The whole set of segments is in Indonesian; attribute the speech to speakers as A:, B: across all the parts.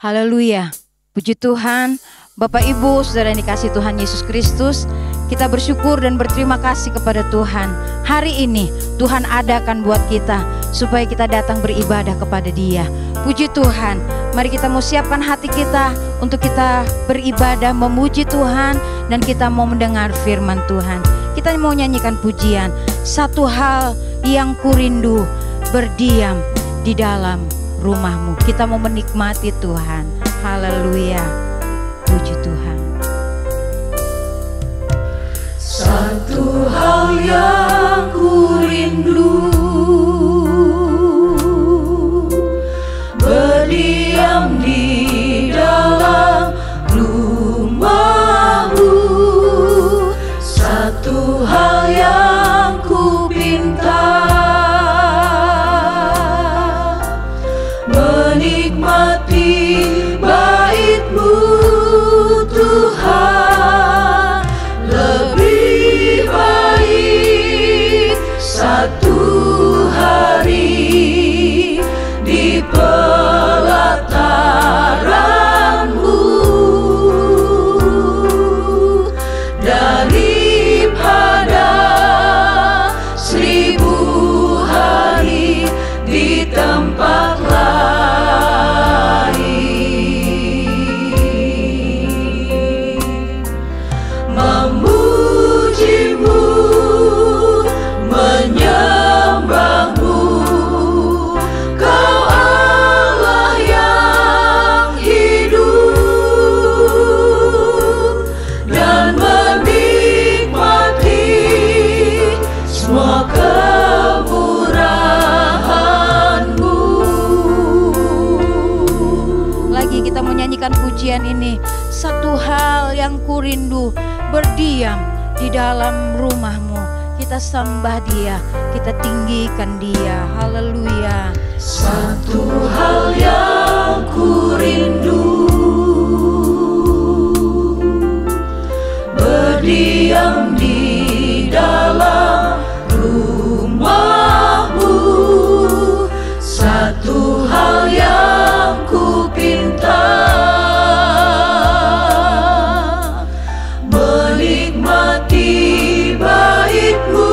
A: Haleluya. Puji Tuhan, Bapak Ibu, Saudara yang dikasihi Tuhan Yesus Kristus, kita bersyukur dan berterima kasih kepada Tuhan. Hari ini Tuhan adakan buat kita supaya kita datang beribadah kepada Dia. Puji Tuhan, mari kita mau siapkan hati kita untuk kita beribadah, memuji Tuhan, dan kita mau mendengar firman Tuhan. Kita mau nyanyikan pujian, satu hal yang kurindu, berdiam di dalam rumahmu. Kita mau menikmati Tuhan. Haleluya. Puji Tuhan.
B: Satu hal yang kurindu, berdiam di dalam rumahmu. Satu hal yang kupinta, menikmati bait-Mu Tuhan. Lebih baik satu hari di pelataran-Mu daripada 1000 hari di tempat lain. Memuji-Mu, menyembah-Mu, Kau Allah yang hidup, dan menikmati semua kemurahan-Mu.
A: Lagi kita mau nyanyikan pujian ini, satu hal yang kurindu, berdiam di dalam rumahmu. Kita sembah Dia, kita tinggikan Dia. Haleluya.
B: Satu hal yang kurindu, berdiam di dalam rumahmu. Satu hal yang kupinta, menikmati bait-Mu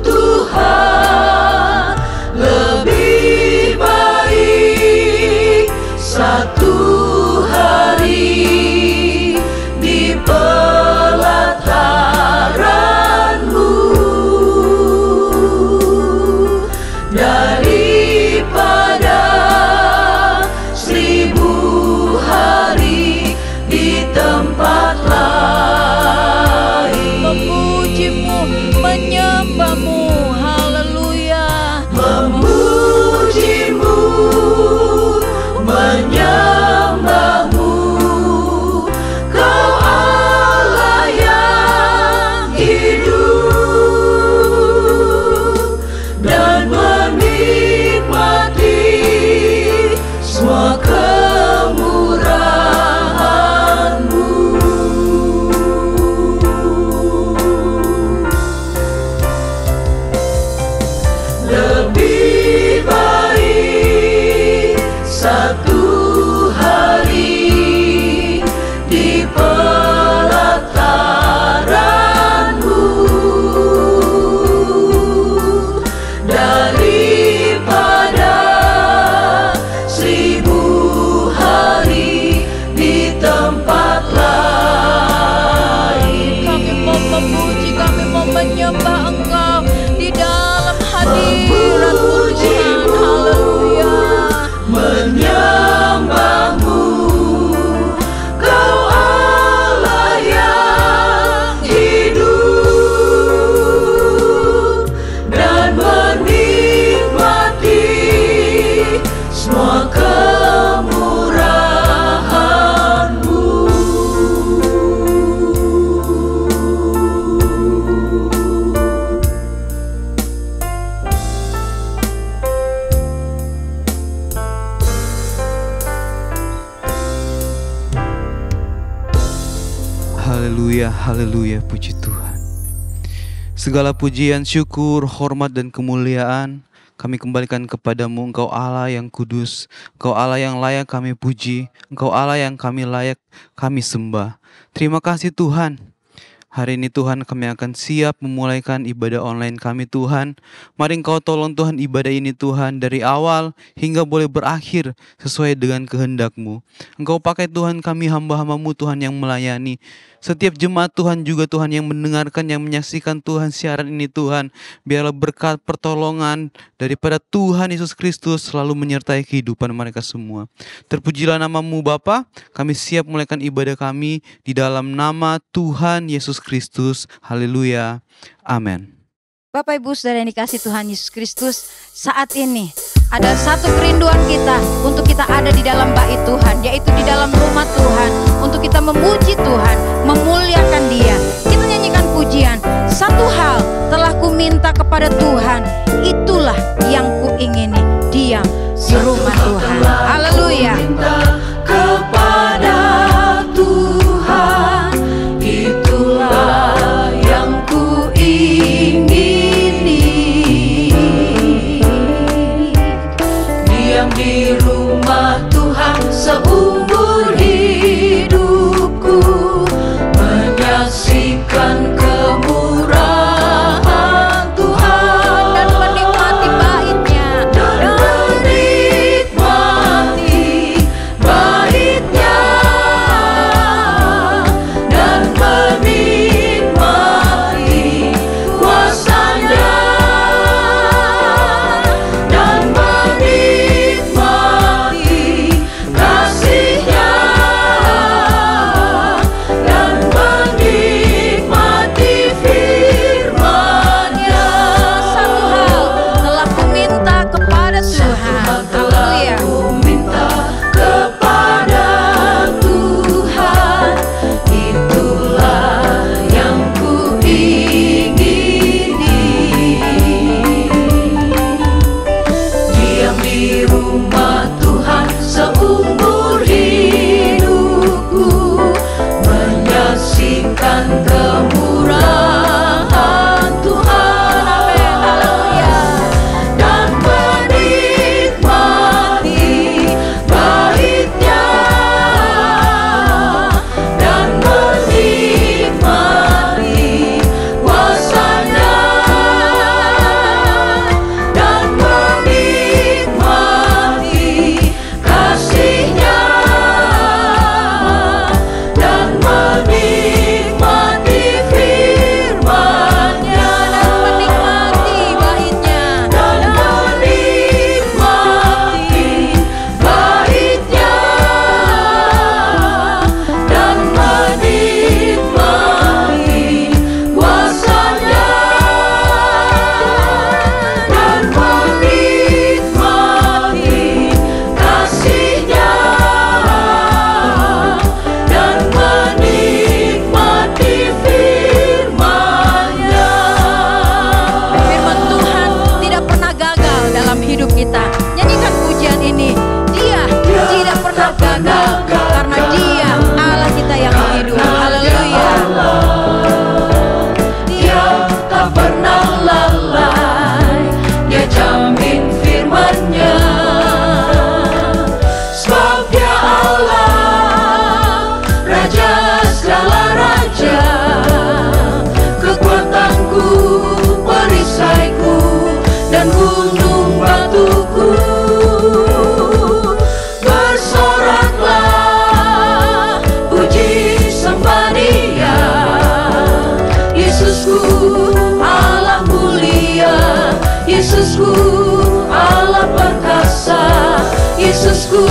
B: Tuhan. Lebih baik satu hari di pelataran-Mu daripada 1000 hari di tempat lain.
A: Memuji-Mu, menyembah-Mu. Haleluya.
B: Memuji-Mu, menyembah-Mu, Kau Allah yang hidup, dan menikmati semua kemurahan-Mu. Lebih baik satu hari di pelataran-Mu daripada 1000 hari di tempat lain.
A: Kami mau memuji, kami mau menyembah Engkau di dalam hadirat-Mu Tuhan. Haleluya.
B: Menyembah-Mu, Kau Allah yang hidup, dan menikmati semua kemurahan-Mu.
C: Haleluya, haleluya, puji Tuhan. Segala pujian, syukur, hormat, dan kemuliaan kami kembalikan kepadamu. Engkau Allah yang kudus, Engkau Allah yang layak kami puji, Engkau Allah yang layak kami sembah. Terima kasih Tuhan. Hari ini Tuhan kami akan siap memulaikan ibadah online kami Tuhan. Mari Engkau tolong Tuhan ibadah ini Tuhan dari awal hingga boleh berakhir sesuai dengan kehendak-Mu. Engkau pakai Tuhan kami hamba-hamba-Mu Tuhan yang melayani. Setiap jemaat Tuhan juga Tuhan yang mendengarkan, yang menyaksikan Tuhan siaran ini Tuhan. Biarlah berkat pertolongan daripada Tuhan Yesus Kristus selalu menyertai kehidupan mereka semua. Terpujilah nama-Mu Bapa. Kami siap mulaikan ibadah kami di dalam nama Tuhan Yesus Kristus. Haleluya. Amin.
A: Bapak Ibu Saudara yang dikasih Tuhan Yesus Kristus, saat ini ada satu kerinduan kita untuk kita ada di dalam bait Tuhan, yaitu di dalam rumah Tuhan, untuk kita memuji Tuhan, memuliakan Dia. Kita nyanyikan pujian, satu hal telah ku minta kepada Tuhan, itulah yang ku ingini, diam di rumah Tuhan. Haleluya.
B: Kepada Tuhan, itulah yang ku ingini. Diam di rumah Tuhan seumur hidupku, menyaksikan kemurahan Tuhan
A: Dan menikmati baitnya,
B: dan menikmati baitnya, dan menikmati kuasanya, dan menikmati kasihnya, dan menikmati firman-Nya.
A: satu hal telah ku minta kepada Tuhan. Haleluya.
B: Ku minta kepada Tuhan, itulah yang ku ingini. Diam di rumah Tuhan seumur hidupku, menyaksikan kemurahan Tuhan. Amin. Haleluya. Dan menikmati baitnya, dan menikmati kuasanya, dan menikmati kasihnya, dan menikmati firman-Nya,
A: Dan menikmati baitnya,
B: dan menikmati baitnya, dan menikmati kuasanya, dan menikmati kasihnya, dan menikmati firman-Nya.
A: firman Tuhan tidak pernah gagal dalam hidup kita. Nyanyikan pujian ini. Dia tidak pernah gagal karena Dia Allah kita yang hidup. Haleluya.
B: Dia tak pernah lalai, Dia jamin firman-Nya. Sebab Dia Allah, Raja segala raja, kekuatanku, perisaiku, dan gunung batuku. Bersoraklah, puji sembah Dia, Yesusku Allah mulia, Yesusku Allah perkasa, Yesusku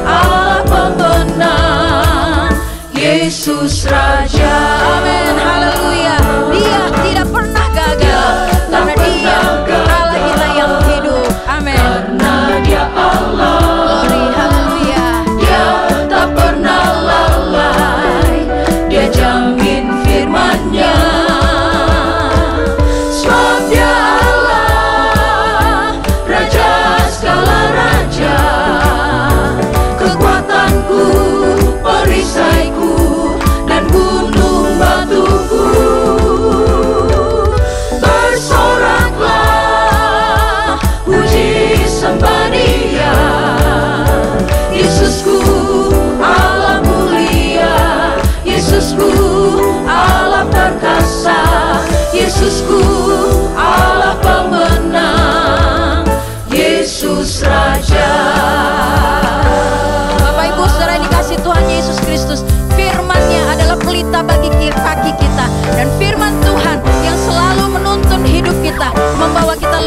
B: Allah pemenang, Yesus Raja.
A: Amin. Haleluya. Dia tidak pernah gagal karena Dia Allah kita yang hidup. Amin.
B: Karena Dia Allah,
A: Glory. Haleluya.
B: Dia tak pernah lalai, Dia jamin firman-Nya. Sebab Dia Allah, Raja segala raja,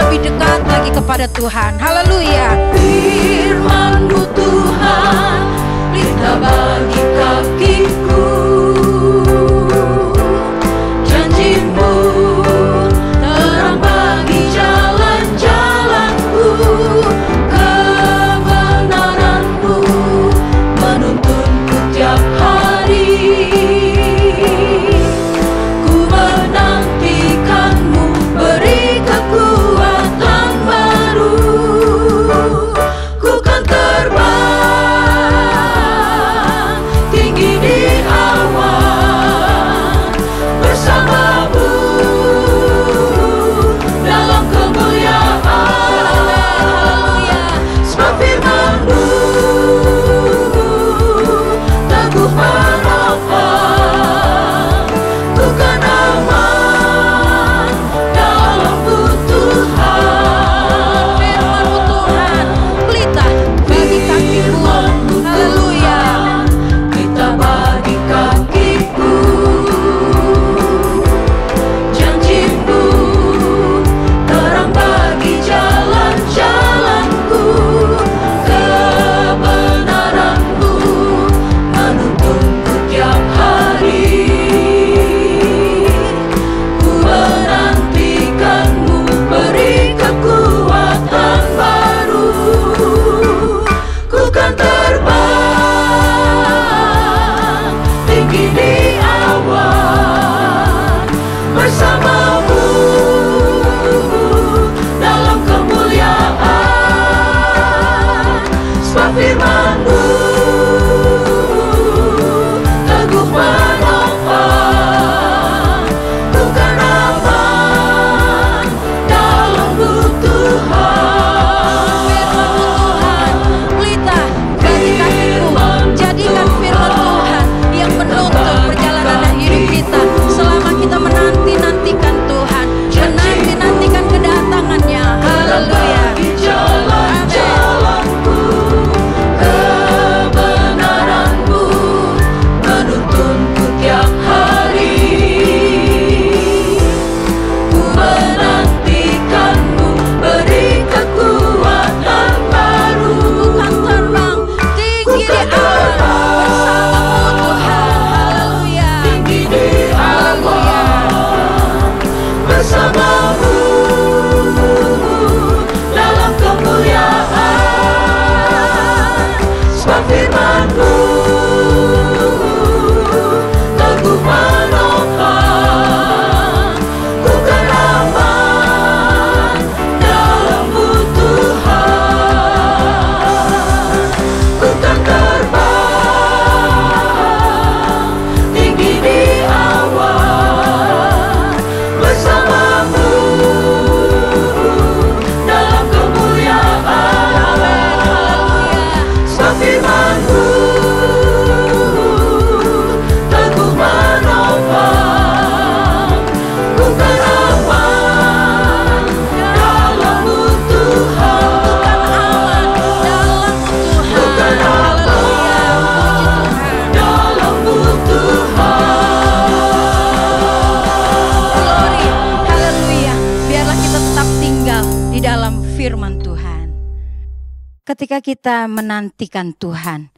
A: lebih dekat lagi kepada Tuhan. Haleluya.
B: Firman-Mu Tuhan, pelita bagi kakiku. Janji-Mu terang bagi jalan-jalanku. Kebenaran-Mu menuntunku tiap hari. Ku menantikan-Mu, beri kekuatan baru. Ku kan terbang tinggi di awan bersama-Mu dalam kemuliaan. Sebab firman-Mu teguh menopang. Ku kan aman dalam-Mu Tuhan.
A: Firman-Mu Tuhan, pelita bagi kakiku. Haleluya.
B: Pelita bagi kakiku. Janji-Mu terang bagi jalan-jalanku. Kebenaran-Mu menuntunku tiap hari. Ku menantikan-Mu, beri kekuatan baru. Ku kan terbang tinggi di awan bersama-Mu dalam kemuliaan. Sebab firman-Mu teguh menopang. Ku kan aman dalam-Mu Tuhan.
A: Tuhan, pelita bagi kakiku. Jadikan firman Tuhan yang menuntun perjalanan hidup kita selama kita menanti-nantikan Tuhan, menanti-nantikan kedatangannya. Haleluya.
B: Bagi jalan-jalanku. Kebenaran-Mu menuntunku tiap hari. Ku menantikan-Mu, beri kekuatan baru.
A: Bukan terbang tinggi di awan bersama-Mu Tuhan. Haleluya.
B: Tinggi di awan bersama-Mu dalam kemuliaan. Sebab firman-Mu teguh menopang. Ku kan aman dalam-Mu Tuhan. Ku kan terbang tinggi di awan bersama-Mu dalam kemuliaan. Sebab firman-Mu teguh menopang. Ku kan aman dalam-Mu Tuhan.
A: Ku kan aman dalam-Mu Tuhan.
B: dalam-Mu Tuhan.
A: Glory, haleluya. Biarlah kita tetap tinggal di dalam firman Tuhan. Ketika kita menantikan Tuhan,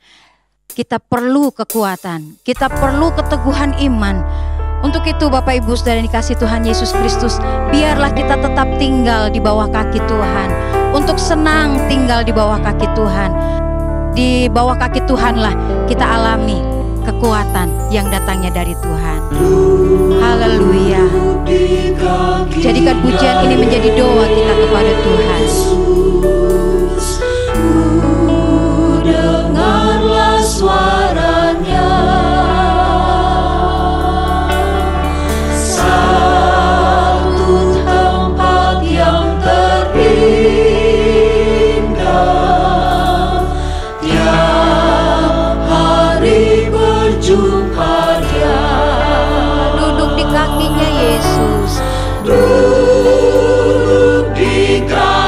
A: kita perlu kekuatan, kita perlu keteguhan iman. Untuk itu Bapak Ibu Saudara yang dikasihi Tuhan Yesus Kristus, biarlah kita tetap tinggal di bawah kaki Tuhan. Untuk senang tinggal di bawah kaki Tuhan. Di bawah kaki Tuhanlah kita alami kekuatan yang datangnya dari Tuhan. Haleluya. Jadikan pujian ini menjadi doa kita kepada Tuhan.
B: Dengarlah suaranya. Satu tempat yang terindah. Tiap hari berjumpa Dia.
A: Duduk di kakinya Yesus.
B: Duduk di kaki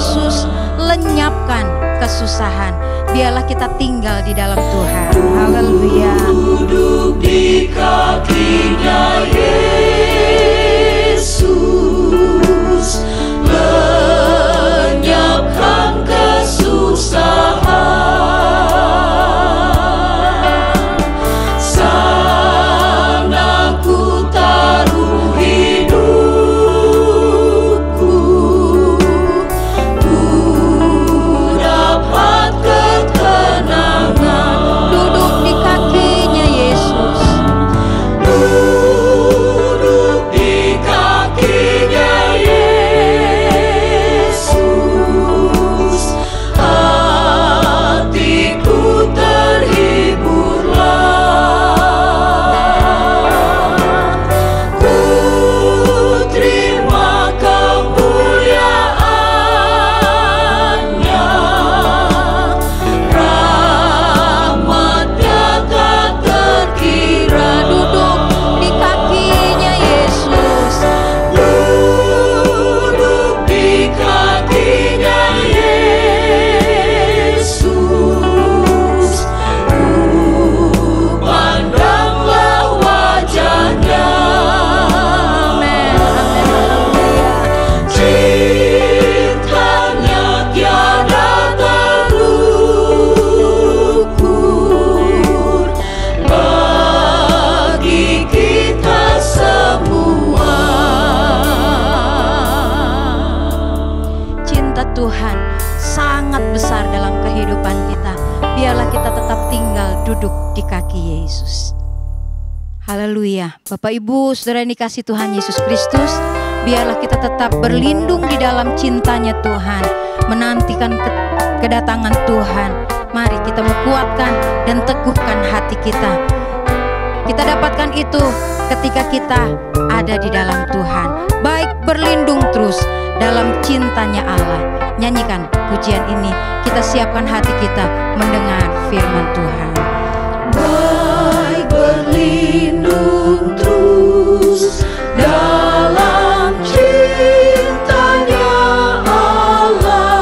A: Yesus, lenyapkan kesusahan. Biarlah kita tinggal di dalam Tuhan. Haleluya.
B: Duduk di kakinya Yesus, lenyapkan kesusahan. Sana ku taruh hidupku, ku dapat ketenangan.
A: Duduk di kakinya Yesus.
B: Duduk di kakinya Yesus, hatiku terhiburlah. Ku terima kemuliaannya, rahmatnya tak terkira.
A: Duduk di kakinya Yesus.
B: Duduk di kakinya Yesus, pandanglah wajahnya.
A: Amin. Haleluya.
B: Cintanya tiada terukur bagi kita semua.
A: Cinta Tuhan sangat besar dalam kehidupan kita. Biarlah kita tetap tinggal duduk di kaki Yesus. Haleluya. Bapak Ibu Saudara yang dikasihi Tuhan Yesus Kristus, biarlah kita tetap berlindung di dalam cintanya Tuhan, menantikan kedatangan Tuhan. Mari kita menguatkan dan teguhkan hati kita. Kita dapatkan itu ketika kita ada di dalam Tuhan. Baik berlindung terus dalam cintanya Allah. Nyanyikan pujian ini, kita siapkan hati kita mendengar firman Tuhan.
B: Baik berlindung terus dalam cintanya Allah.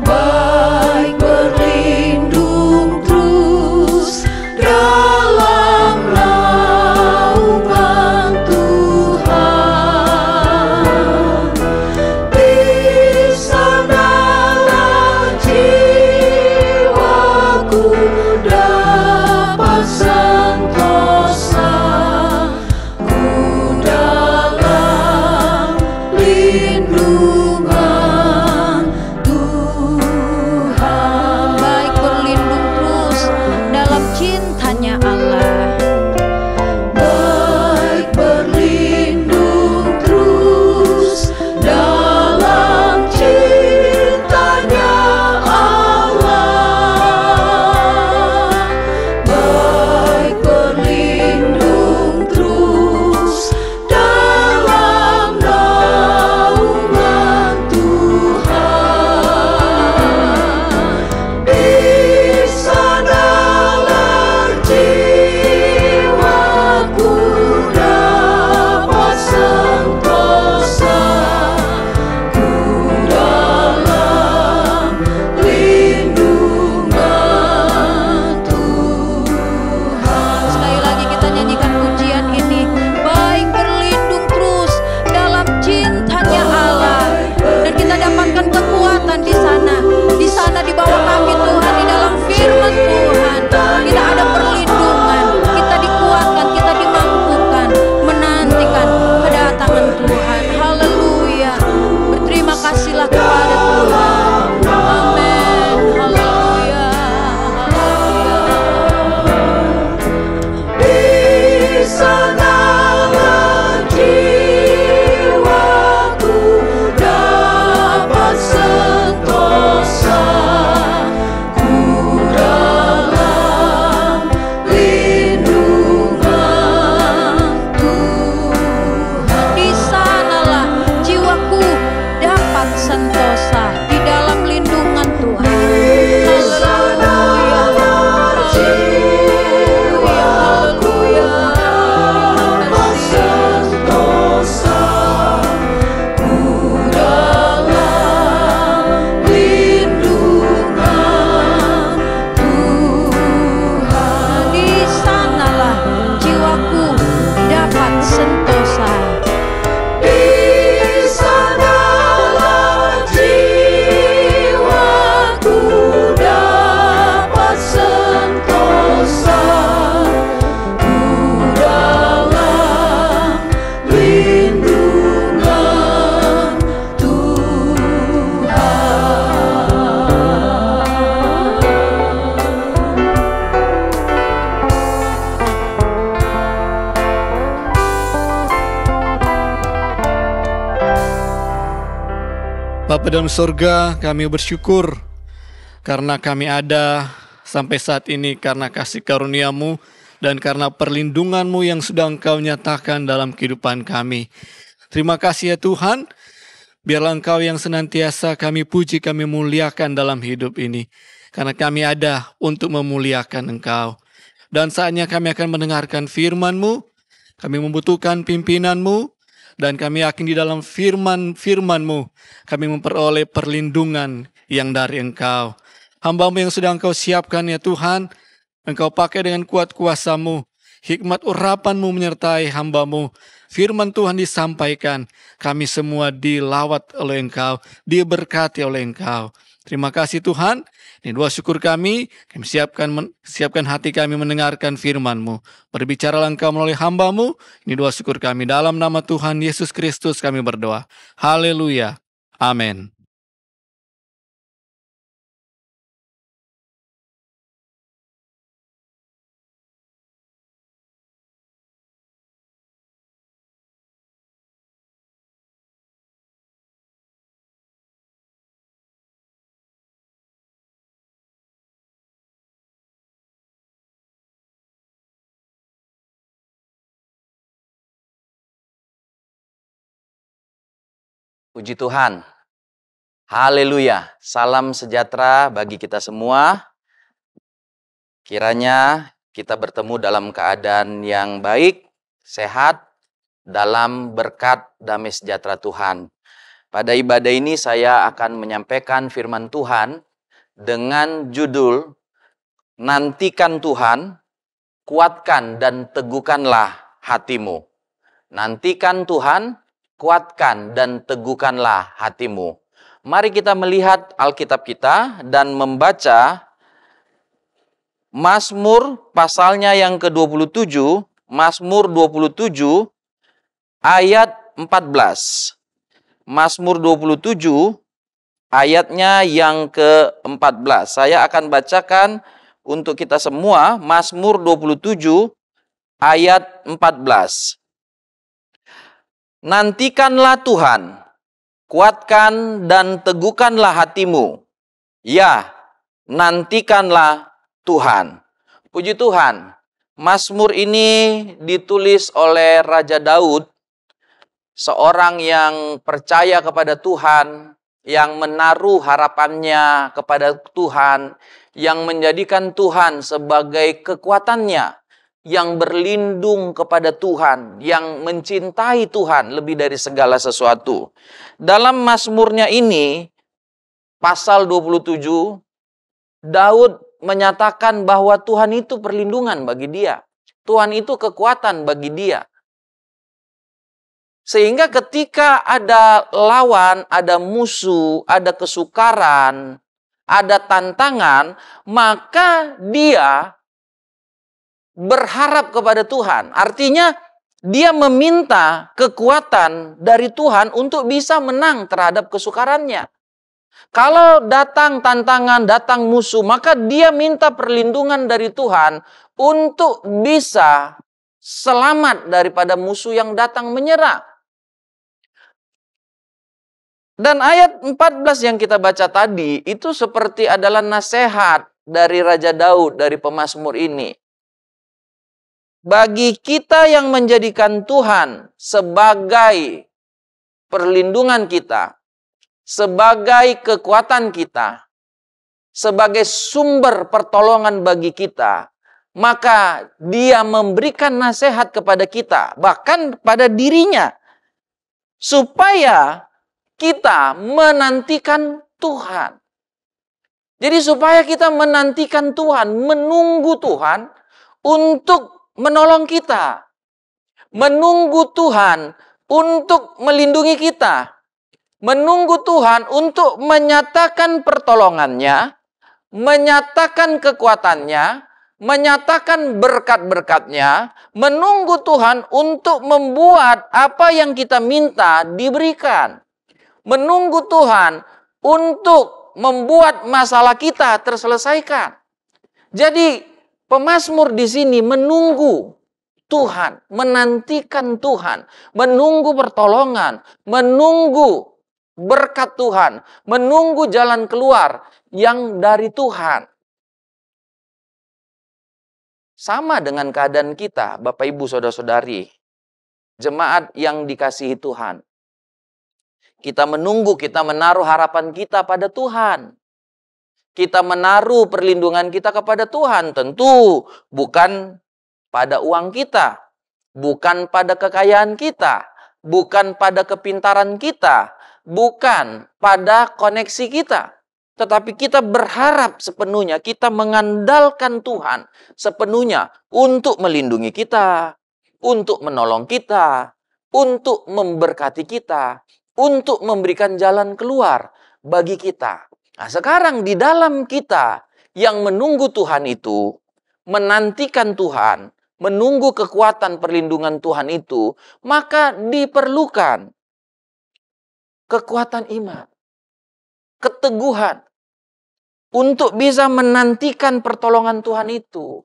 B: Baik berlindung terus dalam naungan Tuhan. Di sanalah jiwa
D: Bapa dalam surga, kami bersyukur karena kami ada sampai saat ini karena kasih karunia-Mu dan karena perlindungan-Mu yang sudah Engkau nyatakan dalam kehidupan kami. Terima kasih ya Tuhan, biarlah Engkau yang senantiasa kami puji, kami muliakan dalam hidup ini. Karena kami ada untuk memuliakan Engkau. Dan saatnya kami akan mendengarkan firman-Mu, kami membutuhkan pimpinan-Mu, dan kami yakin di dalam firman-Mu, kami memperoleh perlindungan yang dari Engkau. Hamba-Mu yang sudah Engkau siapkan ya Tuhan, Engkau pakai dengan kuat kuasa-Mu, hikmat urapan-Mu menyertai hamba-Mu. Firman Tuhan disampaikan, kami semua dilawat oleh Engkau, diberkati oleh Engkau. Terima kasih Tuhan, ini doa syukur kami siapkan hati kami mendengarkan firman-Mu. Berbicaralah Engkau melalui hamba-Mu, ini doa syukur kami. Dalam nama Tuhan Yesus Kristus kami berdoa. Haleluya. Amin.
E: Puji Tuhan. Haleluya. Salam sejahtera bagi kita semua. Kiranya kita bertemu dalam keadaan yang baik, sehat, dalam berkat damai sejahtera Tuhan. Pada ibadah ini saya akan menyampaikan firman Tuhan dengan judul Nantikan Tuhan, kuatkan dan teguhkanlah hatimu. Nantikan Tuhan, kuatkan dan teguhkanlah hatimu. Mari kita melihat Alkitab kita dan membaca Mazmur pasalnya yang ke-27, Mazmur 27 ayat 14. Mazmur 27 ayatnya yang ke-14. Saya akan bacakan untuk kita semua Mazmur 27 ayat 14. Nantikanlah Tuhan, kuatkan dan teguhkanlah hatimu. Ya, nantikanlah Tuhan. Puji Tuhan, Mazmur ini ditulis oleh Raja Daud, seorang yang percaya kepada Tuhan, yang menaruh harapannya kepada Tuhan, yang menjadikan Tuhan sebagai kekuatannya, yang berlindung kepada Tuhan, yang mencintai Tuhan lebih dari segala sesuatu. Dalam Mazmurnya ini, pasal 27, Daud menyatakan bahwa Tuhan itu perlindungan bagi dia. Tuhan itu kekuatan bagi dia. Sehingga ketika ada lawan, ada musuh, ada kesukaran, ada tantangan, maka dia berharap kepada Tuhan. Artinya dia meminta kekuatan dari Tuhan untuk bisa menang terhadap kesukarannya. Kalau datang tantangan, datang musuh, maka dia minta perlindungan dari Tuhan untuk bisa selamat daripada musuh yang datang menyerang. Dan ayat 14 yang kita baca tadi itu seperti adalah nasihat dari Raja Daud, dari pemazmur ini. Bagi kita yang menjadikan Tuhan sebagai perlindungan kita, sebagai kekuatan kita, sebagai sumber pertolongan bagi kita, maka dia memberikan nasihat kepada kita, bahkan pada dirinya, supaya kita menantikan Tuhan. Jadi supaya kita menantikan Tuhan, menunggu Tuhan untuk menolong kita, menunggu Tuhan untuk melindungi kita, menunggu Tuhan untuk menyatakan pertolongannya, menyatakan kekuatannya, menyatakan berkat-berkatnya, menunggu Tuhan untuk membuat apa yang kita minta diberikan, menunggu Tuhan untuk membuat masalah kita terselesaikan. Jadi pemazmur di sini menunggu Tuhan, menantikan Tuhan, menunggu pertolongan, menunggu berkat Tuhan, menunggu jalan keluar yang dari Tuhan. Sama dengan keadaan kita, Bapak Ibu Saudara-saudari, jemaat yang dikasihi Tuhan. Kita menunggu, kita menaruh harapan kita pada Tuhan. Kita menaruh perlindungan kita kepada Tuhan. Tentu bukan pada uang kita, bukan pada kekayaan kita, bukan pada kepintaran kita, bukan pada koneksi kita. Tetapi kita berharap sepenuhnya, kita mengandalkan Tuhan sepenuhnya untuk melindungi kita, untuk menolong kita, untuk memberkati kita, untuk memberikan jalan keluar bagi kita. Nah, sekarang di dalam kita yang menunggu Tuhan itu, menantikan Tuhan, menunggu kekuatan perlindungan Tuhan itu, maka diperlukan kekuatan iman, keteguhan, untuk bisa menantikan pertolongan Tuhan itu.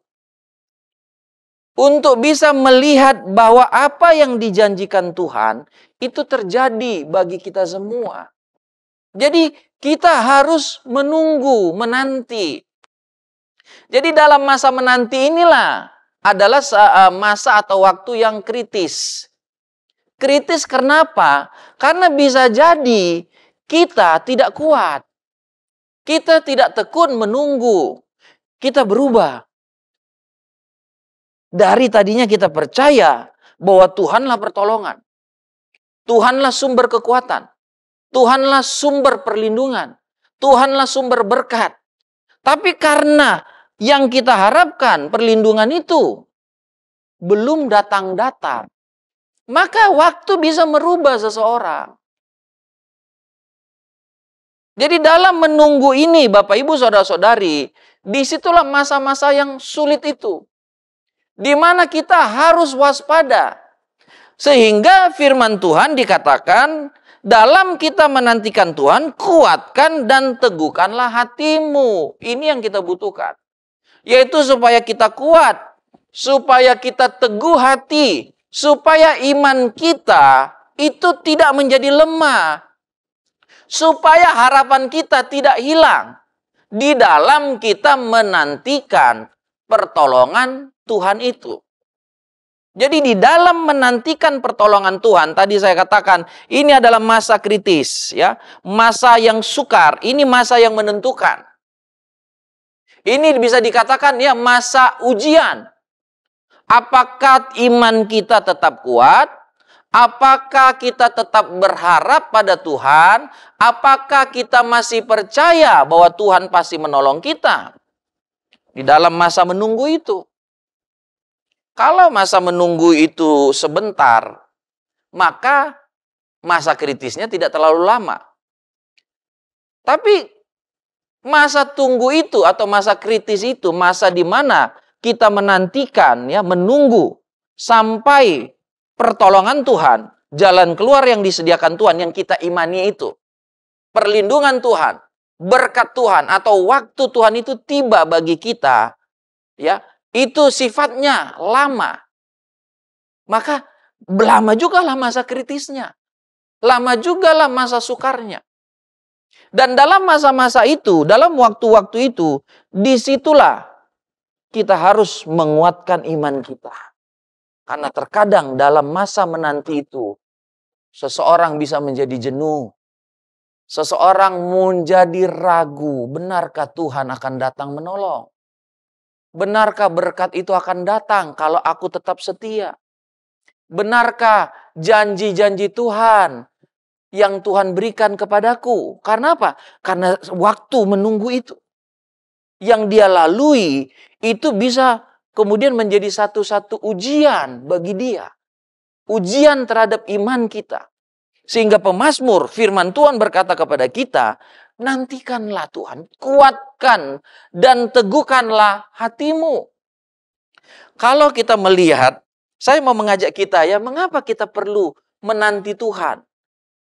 E: Untuk bisa melihat bahwa apa yang dijanjikan Tuhan itu terjadi bagi kita semua. Jadi kita harus menunggu, menanti. Jadi dalam masa menanti inilah adalah masa atau waktu yang kritis. Kritis kenapa? Karena bisa jadi kita tidak kuat. Kita tidak tekun menunggu. Kita berubah. Dari tadinya kita percaya bahwa Tuhanlah pertolongan. Tuhanlah sumber kekuatan. Tuhanlah sumber perlindungan. Tuhanlah sumber berkat. Tapi karena yang kita harapkan perlindungan itu belum datang-datang, maka waktu bisa merubah seseorang. Jadi dalam menunggu ini, Bapak Ibu Saudara-saudari, disitulah masa-masa yang sulit itu. Di mana kita harus waspada. Sehingga firman Tuhan dikatakan, dalam kita menantikan Tuhan, kuatkan dan teguhkanlah hatimu. Ini yang kita butuhkan. Yaitu supaya kita kuat, supaya kita teguh hati, supaya iman kita itu tidak menjadi lemah. Supaya harapan kita tidak hilang di dalam kita menantikan pertolongan Tuhan itu. Jadi di dalam menantikan pertolongan Tuhan, tadi saya katakan ini adalah masa kritis, ya, masa yang sukar, ini masa yang menentukan. Ini bisa dikatakan ya masa ujian. Apakah iman kita tetap kuat? Apakah kita tetap berharap pada Tuhan? Apakah kita masih percaya bahwa Tuhan pasti menolong kita? Di dalam masa menunggu itu. Kalau masa menunggu itu sebentar, maka masa kritisnya tidak terlalu lama. Tapi masa tunggu itu atau masa kritis itu, masa di mana kita menantikan, ya, menunggu sampai pertolongan Tuhan, jalan keluar yang disediakan Tuhan, yang kita imani itu. Perlindungan Tuhan, berkat Tuhan, atau waktu Tuhan itu tiba bagi kita, ya, itu sifatnya lama. Maka lama juga lah masa kritisnya. Lama juga lah masa sukarnya. Dan dalam masa-masa itu, dalam waktu-waktu itu, disitulah kita harus menguatkan iman kita. Karena terkadang dalam masa menanti itu, seseorang bisa menjadi jenuh. Seseorang menjadi ragu, benarkah Tuhan akan datang menolong? Benarkah berkat itu akan datang kalau aku tetap setia? Benarkah janji-janji Tuhan yang Tuhan berikan kepadaku? Karena apa? Karena waktu menunggu itu. Yang dia lalui itu bisa kemudian menjadi satu-satu ujian bagi dia. Ujian terhadap iman kita. Sehingga pemazmur firman Tuhan berkata kepada kita, nantikanlah Tuhan, kuatkan dan teguhkanlah hatimu. Kalau kita melihat, saya mau mengajak kita ya, mengapa kita perlu menanti Tuhan?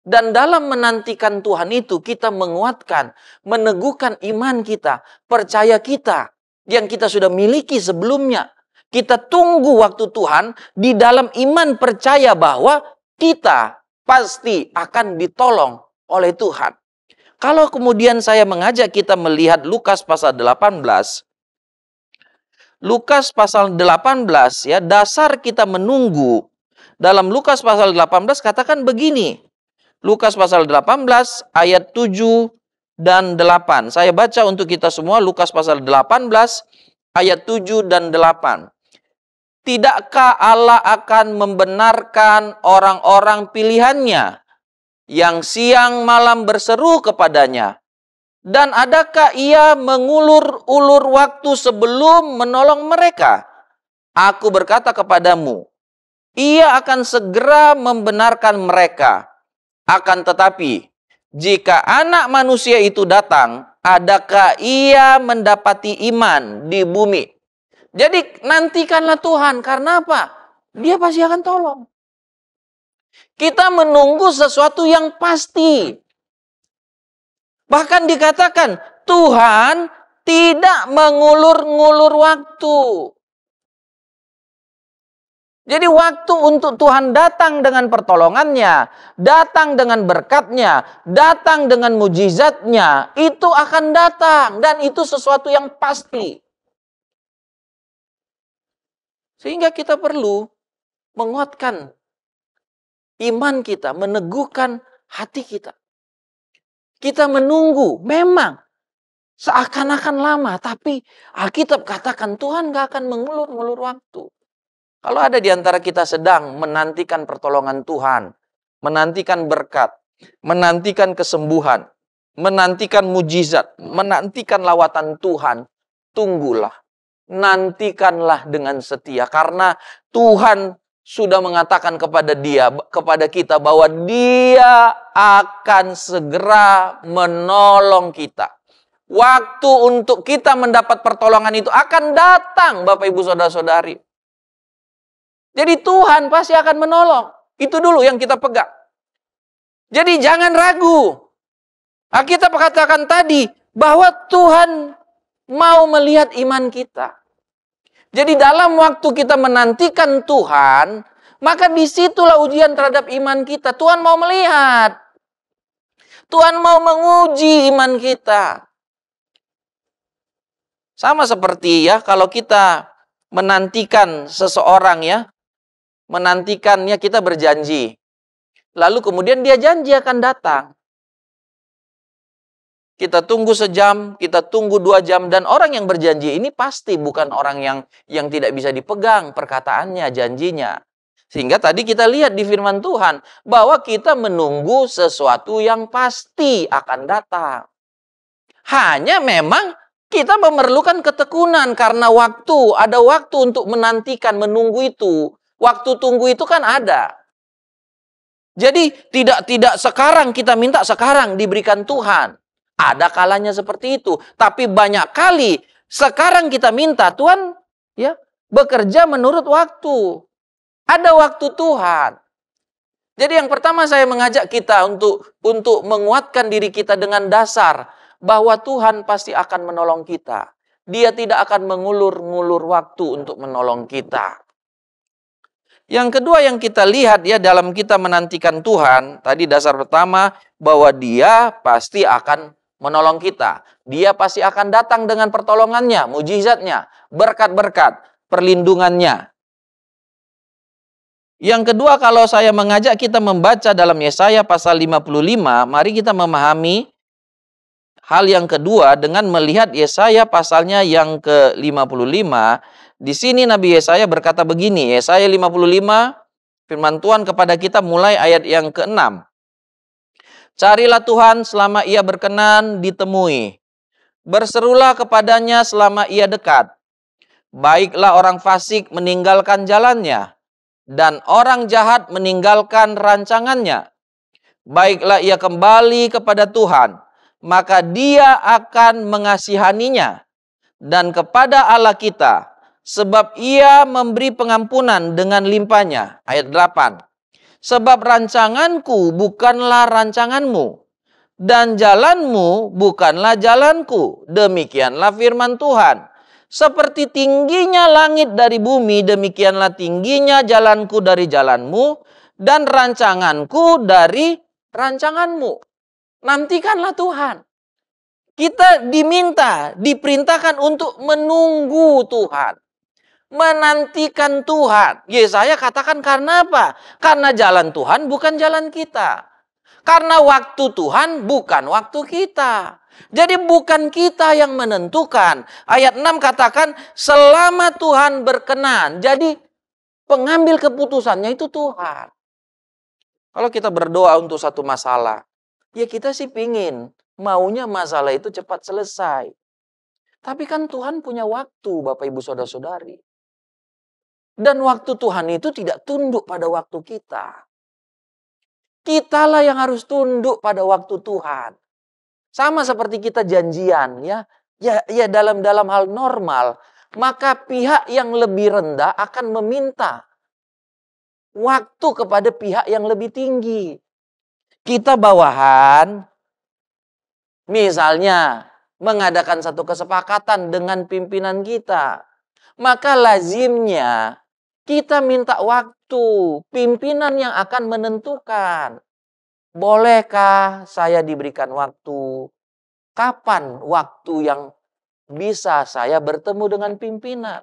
E: Dan dalam menantikan Tuhan itu kita menguatkan, meneguhkan iman kita, percaya kita yang kita sudah miliki sebelumnya. Kita tunggu waktu Tuhan di dalam iman percaya bahwa kita pasti akan ditolong oleh Tuhan. Kalau kemudian saya mengajak kita melihat Lukas pasal 18, Lukas pasal 18 ya, dasar kita menunggu. Dalam Lukas pasal 18 katakan begini. Lukas pasal 18 ayat 7 dan 8. Saya baca untuk kita semua Lukas pasal 18 ayat 7 dan 8. Tidakkah Allah akan membenarkan orang-orang pilihannya yang siang malam berseru kepadanya? Dan adakah ia mengulur-ulur waktu sebelum menolong mereka? Aku berkata kepadamu, ia akan segera membenarkan mereka. Akan tetapi, jika anak manusia itu datang, adakah ia mendapati iman di bumi? Jadi nantikanlah Tuhan. Karena apa? Dia pasti akan tolong. Kita menunggu sesuatu yang pasti. Bahkan dikatakan, Tuhan tidak mengulur-ngulur waktu. Jadi waktu untuk Tuhan datang dengan pertolongannya, datang dengan berkatnya, datang dengan mujizatnya, itu akan datang. Dan itu sesuatu yang pasti. Sehingga kita perlu menguatkan iman kita, meneguhkan hati kita. Kita menunggu, memang seakan-akan lama, tapi Alkitab katakan Tuhan gak akan mengulur-ngulur waktu. Kalau ada di antara kita sedang menantikan pertolongan Tuhan, menantikan berkat, menantikan kesembuhan, menantikan mujizat, menantikan lawatan Tuhan, tunggulah. Nantikanlah dengan setia. Karena Tuhan sudah mengatakan kepada kita bahwa Dia akan segera menolong kita. Waktu untuk kita mendapat pertolongan itu akan datang, Bapak Ibu Saudara-saudari. Jadi Tuhan pasti akan menolong. Itu dulu yang kita pegang. Jadi jangan ragu. Alkitab katakan tadi bahwa Tuhan mau melihat iman kita. Jadi dalam waktu kita menantikan Tuhan, maka disitulah ujian terhadap iman kita. Tuhan mau melihat. Tuhan mau menguji iman kita. Sama seperti ya, kalau kita menantikan seseorang ya, menantikannya, kita berjanji. Lalu kemudian dia janji akan datang. Kita tunggu sejam, kita tunggu 2 jam. Dan orang yang berjanji ini pasti bukan orang yang tidak bisa dipegang perkataannya, janjinya. Sehingga tadi kita lihat di firman Tuhan, bahwa kita menunggu sesuatu yang pasti akan datang. Hanya memang kita memerlukan ketekunan. Karena ada waktu untuk menantikan, menunggu itu. Waktu tunggu itu kan ada. Jadi tidak sekarang kita minta, sekarang diberikan Tuhan. Ada kalanya seperti itu. Tapi banyak kali sekarang kita minta, Tuhan ya bekerja menurut waktu. Ada waktu Tuhan. Jadi yang pertama saya mengajak kita untuk menguatkan diri kita dengan dasar bahwa Tuhan pasti akan menolong kita. Dia tidak akan mengulur-ngulur waktu untuk menolong kita. Yang kedua yang kita lihat ya dalam kita menantikan Tuhan, tadi dasar pertama bahwa Dia pasti akan menolong kita. Dia pasti akan datang dengan pertolongannya, mujizatnya, berkat-berkat, perlindungannya. Yang kedua, kalau saya mengajak kita membaca dalam Yesaya pasal 55, mari kita memahami hal yang kedua dengan melihat Yesaya pasalnya yang ke-55. Di sini Nabi Yesaya berkata begini, Yesaya 55, firman Tuhan kepada kita mulai ayat yang ke-6. Carilah Tuhan selama Ia berkenan ditemui. Berserulah kepadanya selama Ia dekat. Baiklah orang fasik meninggalkan jalannya, dan orang jahat meninggalkan rancangannya. Baiklah ia kembali kepada Tuhan, maka Dia akan mengasihaninya. Dan kepada Allah kita, sebab Ia memberi pengampunan dengan limpahnya. Ayat 8. Sebab rancanganku bukanlah rancanganmu, dan jalanmu bukanlah jalanku. Demikianlah firman Tuhan. Seperti tingginya langit dari bumi, demikianlah tingginya jalanku dari jalanmu, dan rancanganku dari rancanganmu. Nantikanlah Tuhan. Kita diperintahkan untuk menunggu Tuhan. Menantikan Tuhan. Yesaya katakan karena apa? Karena jalan Tuhan bukan jalan kita. Karena waktu Tuhan bukan waktu kita. Jadi bukan kita yang menentukan. Ayat 6 katakan selama Tuhan berkenan. Jadi pengambil keputusannya itu Tuhan. Kalau kita berdoa untuk satu masalah, ya kita sih pingin maunya masalah itu cepat selesai. Tapi kan Tuhan punya waktu, Bapak Ibu Saudara-saudari. Dan waktu Tuhan itu tidak tunduk pada waktu kita. Kitalah yang harus tunduk pada waktu Tuhan. Sama seperti kita janjian, ya dalam hal normal, maka pihak yang lebih rendah akan meminta waktu kepada pihak yang lebih tinggi. Kita bawahan, misalnya mengadakan satu kesepakatan dengan pimpinan kita, maka lazimnya kita minta waktu, pimpinan yang akan menentukan. Bolehkah saya diberikan waktu? Kapan waktu yang bisa saya bertemu dengan pimpinan?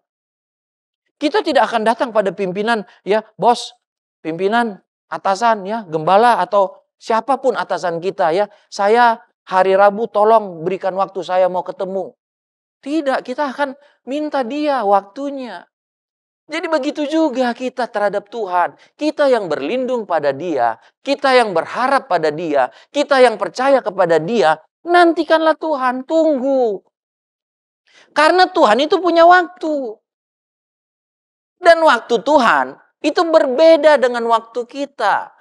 E: Kita tidak akan datang pada pimpinan, ya bos, pimpinan, atasan, ya gembala atau siapapun atasan kita, ya saya hari Rabu tolong berikan waktu saya mau ketemu. Tidak, kita akan minta dia waktunya. Jadi begitu juga kita terhadap Tuhan. Kita yang berlindung pada Dia, kita yang berharap pada Dia, kita yang percaya kepada Dia, nantikanlah Tuhan, tunggu. Karena Tuhan itu punya waktu. Dan waktu Tuhan itu berbeda dengan waktu kita.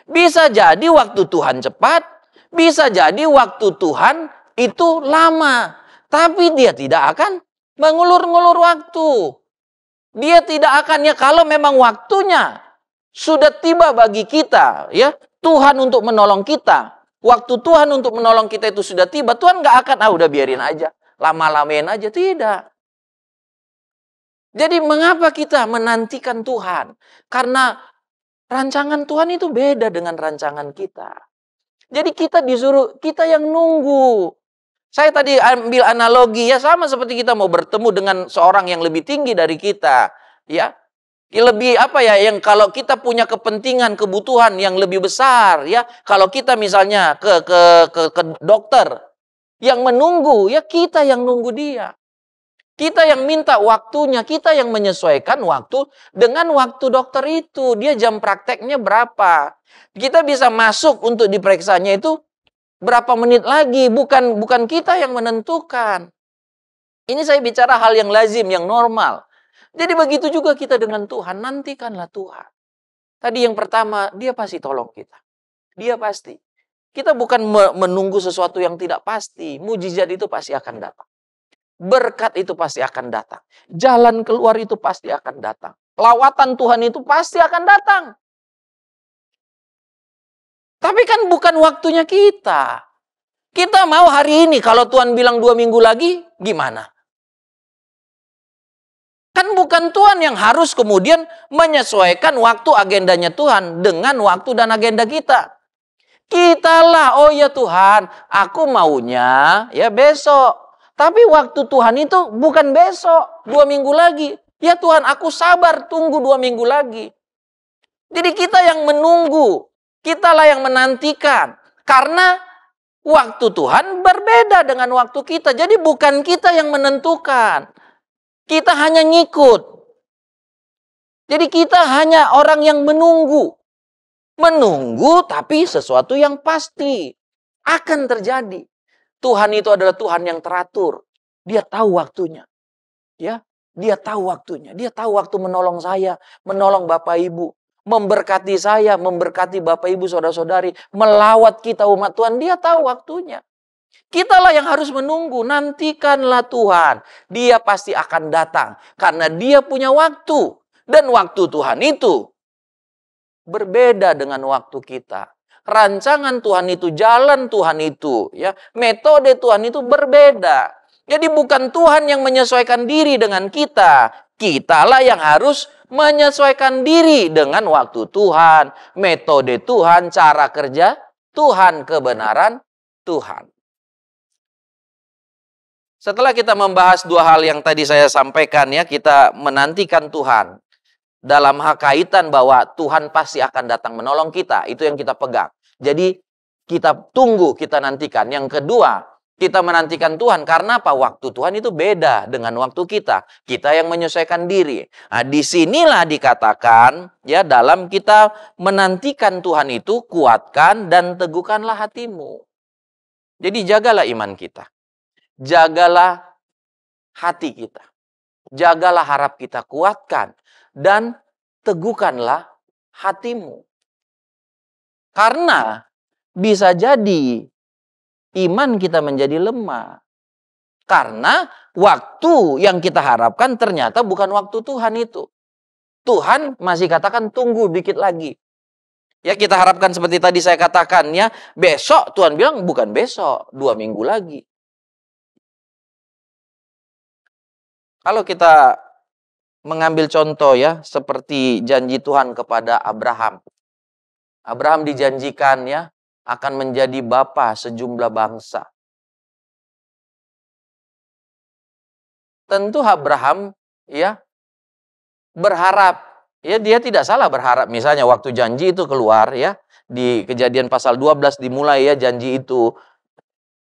E: Bisa jadi waktu Tuhan cepat, bisa jadi waktu Tuhan itu lama. Tapi Dia tidak akan mengulur-ngulur waktu. Dia tidak akan, ya kalau memang waktunya sudah tiba bagi kita, ya Tuhan untuk menolong kita. Waktu Tuhan untuk menolong kita itu sudah tiba, Tuhan nggak akan, udah biarin aja, lama-lamain aja, tidak. Jadi mengapa kita menantikan Tuhan? Karena rancangan Tuhan itu beda dengan rancangan kita. Jadi kita disuruh, kita yang nunggu. Saya tadi ambil analogi, ya sama seperti kita mau bertemu dengan seorang yang lebih tinggi dari kita, ya. Lebih apa ya, yang kalau kita punya kepentingan, kebutuhan yang lebih besar, ya. Kalau kita misalnya ke dokter yang menunggu, ya kita yang nunggu dia. Kita yang minta waktunya, kita yang menyesuaikan waktu dengan waktu dokter itu. Dia jam prakteknya berapa? Kita bisa masuk untuk diperiksanya itu berapa menit lagi, bukan kita yang menentukan. Ini saya bicara hal yang lazim, yang normal. Jadi begitu juga kita dengan Tuhan, nantikanlah Tuhan. Tadi yang pertama, Dia pasti tolong kita. Dia pasti. Kita bukan menunggu sesuatu yang tidak pasti. Mujizat itu pasti akan datang. Berkat itu pasti akan datang. Jalan keluar itu pasti akan datang. Lawatan Tuhan itu pasti akan datang. Tapi kan bukan waktunya kita. Kita mau hari ini, kalau Tuhan bilang 2 minggu lagi, gimana? Kan bukan Tuhan yang harus kemudian menyesuaikan waktu agendanya Tuhan dengan waktu dan agenda kita. Kitalah, oh ya Tuhan, aku maunya ya besok. Tapi waktu Tuhan itu bukan besok, 2 minggu lagi. Ya Tuhan, aku sabar tunggu 2 minggu lagi. Jadi kita yang menunggu. Kitalah yang menantikan. Karena waktu Tuhan berbeda dengan waktu kita. Jadi bukan kita yang menentukan. Kita hanya ngikut. Jadi kita hanya orang yang menunggu. Menunggu tapi sesuatu yang pasti. Akan terjadi. Tuhan itu adalah Tuhan yang teratur. Dia tahu waktunya. Ya, Dia tahu waktunya. Dia tahu waktu menolong saya, menolong Bapak Ibu. Memberkati saya, memberkati Bapak Ibu, saudara-saudari, melawat kita umat Tuhan, Dia tahu waktunya. Kitalah yang harus menunggu, nantikanlah Tuhan. Dia pasti akan datang, karena Dia punya waktu. Dan waktu Tuhan itu berbeda dengan waktu kita. Rancangan Tuhan itu, jalan Tuhan itu, ya, metode Tuhan itu berbeda. Jadi bukan Tuhan yang menyesuaikan diri dengan kita. Kitalah yang harus menyesuaikan diri dengan waktu Tuhan, metode Tuhan, cara kerja Tuhan, kebenaran Tuhan. Setelah kita membahas dua hal yang tadi saya sampaikan ya, kita menantikan Tuhan dalam hal kaitan bahwa Tuhan pasti akan datang menolong kita, itu yang kita pegang. Jadi kita tunggu, kita nantikan. Yang kedua, kita menantikan Tuhan karena apa? Waktu Tuhan itu beda dengan waktu kita. Kita yang menyesuaikan diri. Nah, disinilah dikatakan ya, dalam kita menantikan Tuhan itu, kuatkan dan teguhkanlah hatimu. Jadi jagalah iman kita. Jagalah hati kita. Jagalah harap kita, kuatkan. Dan teguhkanlah hatimu. Karena bisa jadi iman kita menjadi lemah. Karena waktu yang kita harapkan ternyata bukan waktu Tuhan itu. Tuhan masih katakan tunggu dikit lagi. Ya, kita harapkan seperti tadi saya katakan ya, besok Tuhan bilang bukan besok, 2 minggu lagi. Kalau kita mengambil contoh ya, seperti janji Tuhan kepada Abraham. Abraham dijanjikan ya, akan menjadi bapa sejumlah bangsa. Tentu Abraham ya berharap, ya dia tidak salah berharap. Misalnya waktu janji itu keluar ya, di Kejadian pasal 12 dimulai ya janji itu.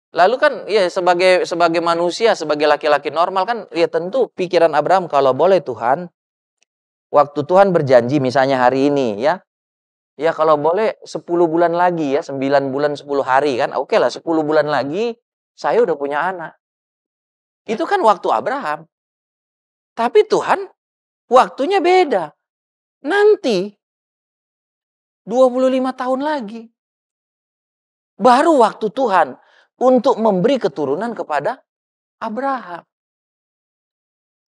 E: Lalu kan ya sebagai manusia, sebagai laki-laki normal kan ya tentu pikiran Abraham, kalau boleh Tuhan, waktu Tuhan berjanji misalnya hari ini ya. Ya kalau boleh 10 bulan lagi ya, 9 bulan 10 hari kan. Oke lah 10 bulan lagi saya udah punya anak. Itu kan waktu Abraham. Tapi Tuhan waktunya beda. Nanti 25 tahun lagi baru waktu Tuhan untuk memberi keturunan kepada Abraham.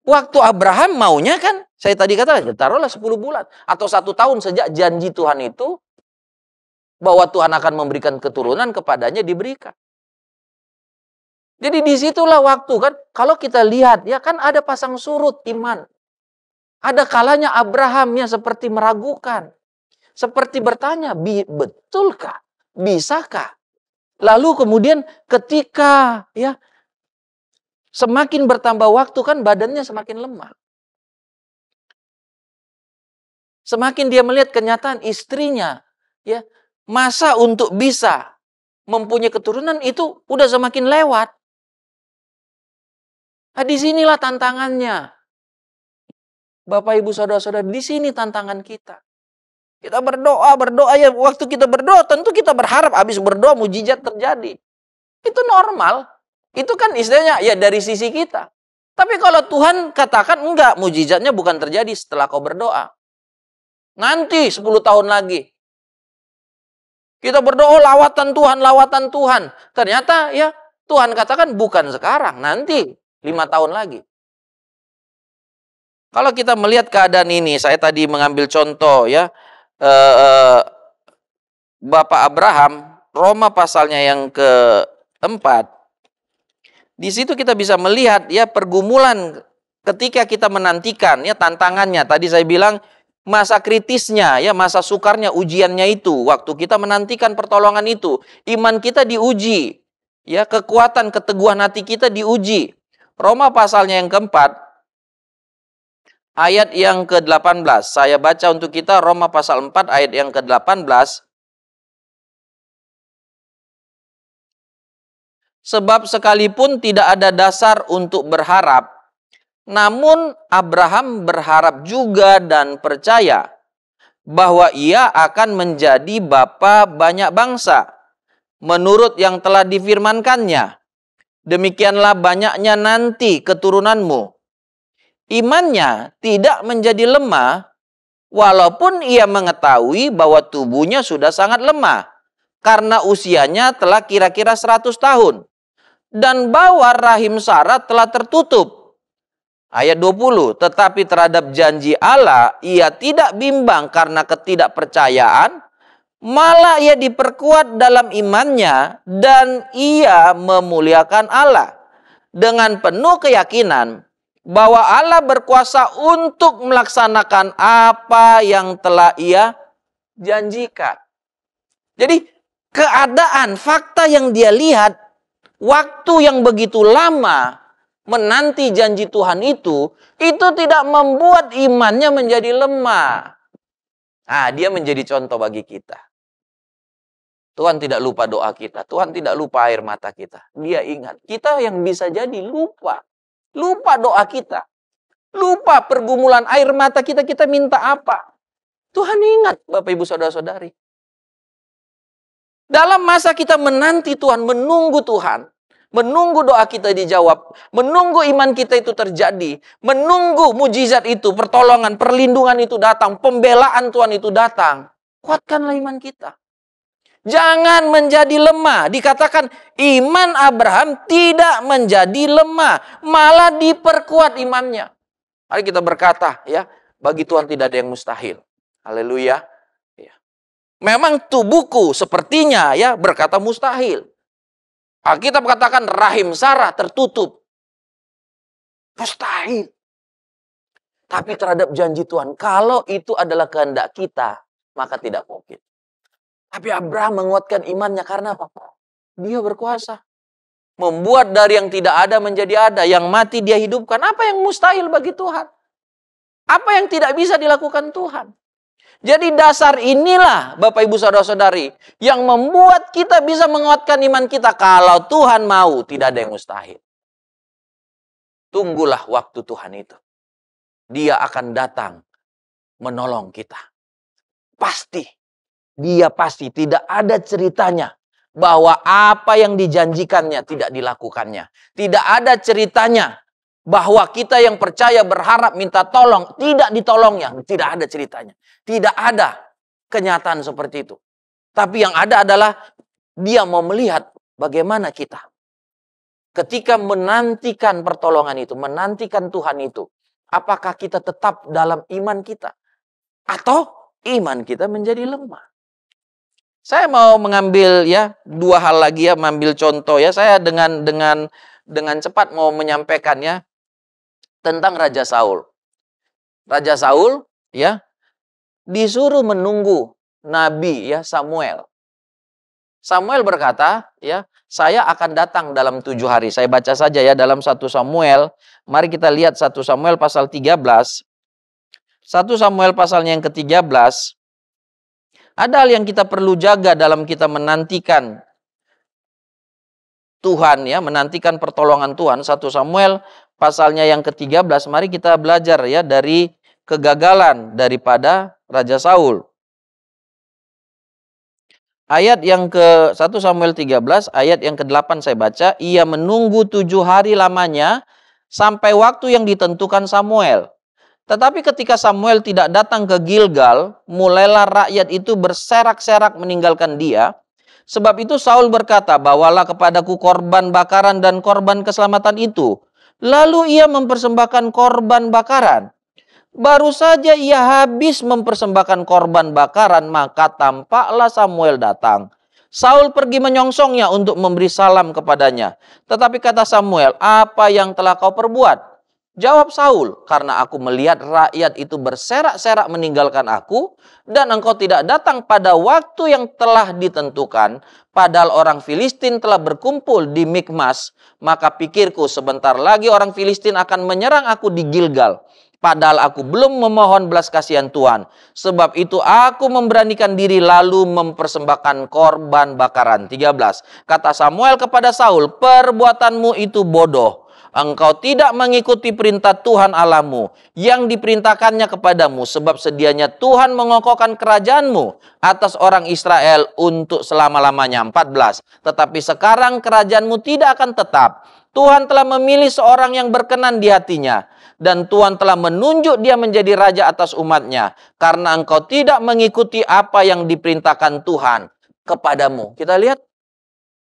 E: Waktu Abraham maunya kan, saya tadi katakan, taruhlah 10 bulan. Atau 1 tahun sejak janji Tuhan itu, bahwa Tuhan akan memberikan keturunan kepadanya diberikan. Jadi disitulah waktu kan, kalau kita lihat, ya kan ada pasang surut iman. Ada kalanya Abraham yang seperti meragukan. Seperti bertanya, betulkah? Bisakah? Lalu kemudian ketika ya semakin bertambah waktu kan badannya semakin lemah. Semakin dia melihat kenyataan istrinya ya, masa untuk bisa mempunyai keturunan itu udah semakin lewat. Nah, disinilah tantangannya. Bapak Ibu Saudara-saudara, di sini tantangan kita. Kita berdoa ya, waktu kita berdoa tentu kita berharap habis berdoa mujizat terjadi. Itu normal. Itu kan istilahnya ya dari sisi kita. Tapi kalau Tuhan katakan enggak, mujizatnya bukan terjadi setelah kau berdoa. Nanti 10 tahun lagi. Kita berdoa lawatan Tuhan. Ternyata ya Tuhan katakan bukan sekarang, nanti 5 tahun lagi. Kalau kita melihat keadaan ini, saya tadi mengambil contoh ya, Bapak Abraham, Roma pasalnya yang keempat. Di situ kita bisa melihat ya pergumulan ketika kita menantikan ya tantangannya. Tadi saya bilang masa kritisnya ya, masa sukarnya, ujiannya itu. Waktu kita menantikan pertolongan itu, iman kita diuji. Ya, kekuatan, keteguhan hati kita diuji. Roma pasalnya yang keempat, ayat yang ke-18. Saya baca untuk kita Roma pasal 4 ayat yang ke-18. Sebab sekalipun tidak ada dasar untuk berharap, namun Abraham berharap juga dan percaya bahwa ia akan menjadi bapa banyak bangsa, menurut yang telah difirmankannya. Demikianlah banyaknya nanti keturunanmu. Imannya tidak menjadi lemah, walaupun ia mengetahui bahwa tubuhnya sudah sangat lemah, karena usianya telah kira-kira 100 tahun. Dan bahwa rahim Sarah telah tertutup. Ayat 20, tetapi terhadap janji Allah, ia tidak bimbang karena ketidakpercayaan, malah ia diperkuat dalam imannya, dan ia memuliakan Allah dengan penuh keyakinan bahwa Allah berkuasa untuk melaksanakan apa yang telah ia janjikan. Jadi keadaan, fakta yang dia lihat, waktu yang begitu lama menanti janji Tuhan itu tidak membuat imannya menjadi lemah. Dia menjadi contoh bagi kita. Tuhan tidak lupa doa kita. Tuhan tidak lupa air mata kita. Dia ingat. Kita yang bisa jadi lupa. Lupa doa kita. Lupa pergumulan air mata kita. Kita minta apa? Tuhan ingat, Bapak Ibu Saudara-saudari. Dalam masa kita menanti Tuhan, menunggu Tuhan, menunggu doa kita dijawab, menunggu iman kita itu terjadi, menunggu mujizat itu, pertolongan, perlindungan itu datang, pembelaan Tuhan itu datang. Kuatkanlah iman kita. Jangan menjadi lemah. Dikatakan iman Abraham tidak menjadi lemah, malah diperkuat imannya. Mari kita berkata, ya, bagi Tuhan tidak ada yang mustahil. Haleluya. Ya. Memang tubuhku sepertinya ya berkata mustahil. Alkitab katakan rahim Sarah tertutup. Mustahil. Tapi terhadap janji Tuhan, kalau itu adalah kehendak kita, maka tidak mungkin. Tapi Abraham menguatkan imannya karena apa? Dia berkuasa. Membuat dari yang tidak ada menjadi ada. Yang mati dia hidupkan. Apa yang mustahil bagi Tuhan? Apa yang tidak bisa dilakukan Tuhan? Jadi dasar inilah Bapak Ibu Saudara-saudari yang membuat kita bisa menguatkan iman kita. Kalau Tuhan mau, tidak ada yang mustahil. Tunggulah waktu Tuhan itu. Dia akan datang menolong kita. Pasti. Dia pasti tidak ada ceritanya bahwa apa yang dijanjikannya tidak dilakukannya. Tidak ada ceritanya bahwa kita yang percaya berharap minta tolong tidak ditolongnya. Tidak ada ceritanya. Tidak ada kenyataan seperti itu. Tapi yang ada adalah dia mau melihat bagaimana kita ketika menantikan pertolongan itu, menantikan Tuhan itu. Apakah kita tetap dalam iman kita? Atau iman kita menjadi lemah? Saya mau mengambil ya dua hal lagi ya, mengambil contoh ya. Saya dengan cepat mau menyampaikannya tentang Raja Saul. Raja Saul ya disuruh menunggu Nabi ya Samuel. Samuel berkata ya, saya akan datang dalam 7 hari. Saya baca saja ya dalam 1 Samuel. Mari kita lihat 1 Samuel pasal 13. 1 Samuel pasalnya yang ke-13. Ada hal yang kita perlu jaga dalam kita menantikan Tuhan ya, menantikan pertolongan Tuhan. 1 Samuel pasalnya yang ke-13. Mari kita belajar ya dari kegagalan daripada Raja Saul. Ayat yang ke 1 Samuel 13, ayat yang ke-8 saya baca. Ia menunggu 7 hari lamanya sampai waktu yang ditentukan Samuel. Tetapi ketika Samuel tidak datang ke Gilgal, mulailah rakyat itu berserak-serak meninggalkan dia. Sebab itu Saul berkata, bawalah kepadaku korban bakaran dan korban keselamatan itu. Lalu ia mempersembahkan korban bakaran. Baru saja ia habis mempersembahkan korban bakaran, maka tampaklah Samuel datang. Saul pergi menyongsongnya untuk memberi salam kepadanya. Tetapi kata Samuel, apa yang telah kau perbuat? Jawab Saul, karena aku melihat rakyat itu berserak-serak meninggalkan aku, dan engkau tidak datang pada waktu yang telah ditentukan, padahal orang Filistin telah berkumpul di Mikmas. Maka pikirku sebentar lagi orang Filistin akan menyerang aku di Gilgal. Padahal aku belum memohon belas kasihan Tuhan. Sebab itu aku memberanikan diri lalu mempersembahkan korban bakaran. 13. Kata Samuel kepada Saul, perbuatanmu itu bodoh. Engkau tidak mengikuti perintah Tuhan Allahmu yang diperintahkannya kepadamu. Sebab sedianya Tuhan mengokohkan kerajaanmu atas orang Israel untuk selama-lamanya. 14. Tetapi sekarang kerajaanmu tidak akan tetap. Tuhan telah memilih seorang yang berkenan di hatinya. Dan Tuhan telah menunjuk dia menjadi raja atas umatnya. Karena engkau tidak mengikuti apa yang diperintahkan Tuhan kepadamu. Kita lihat.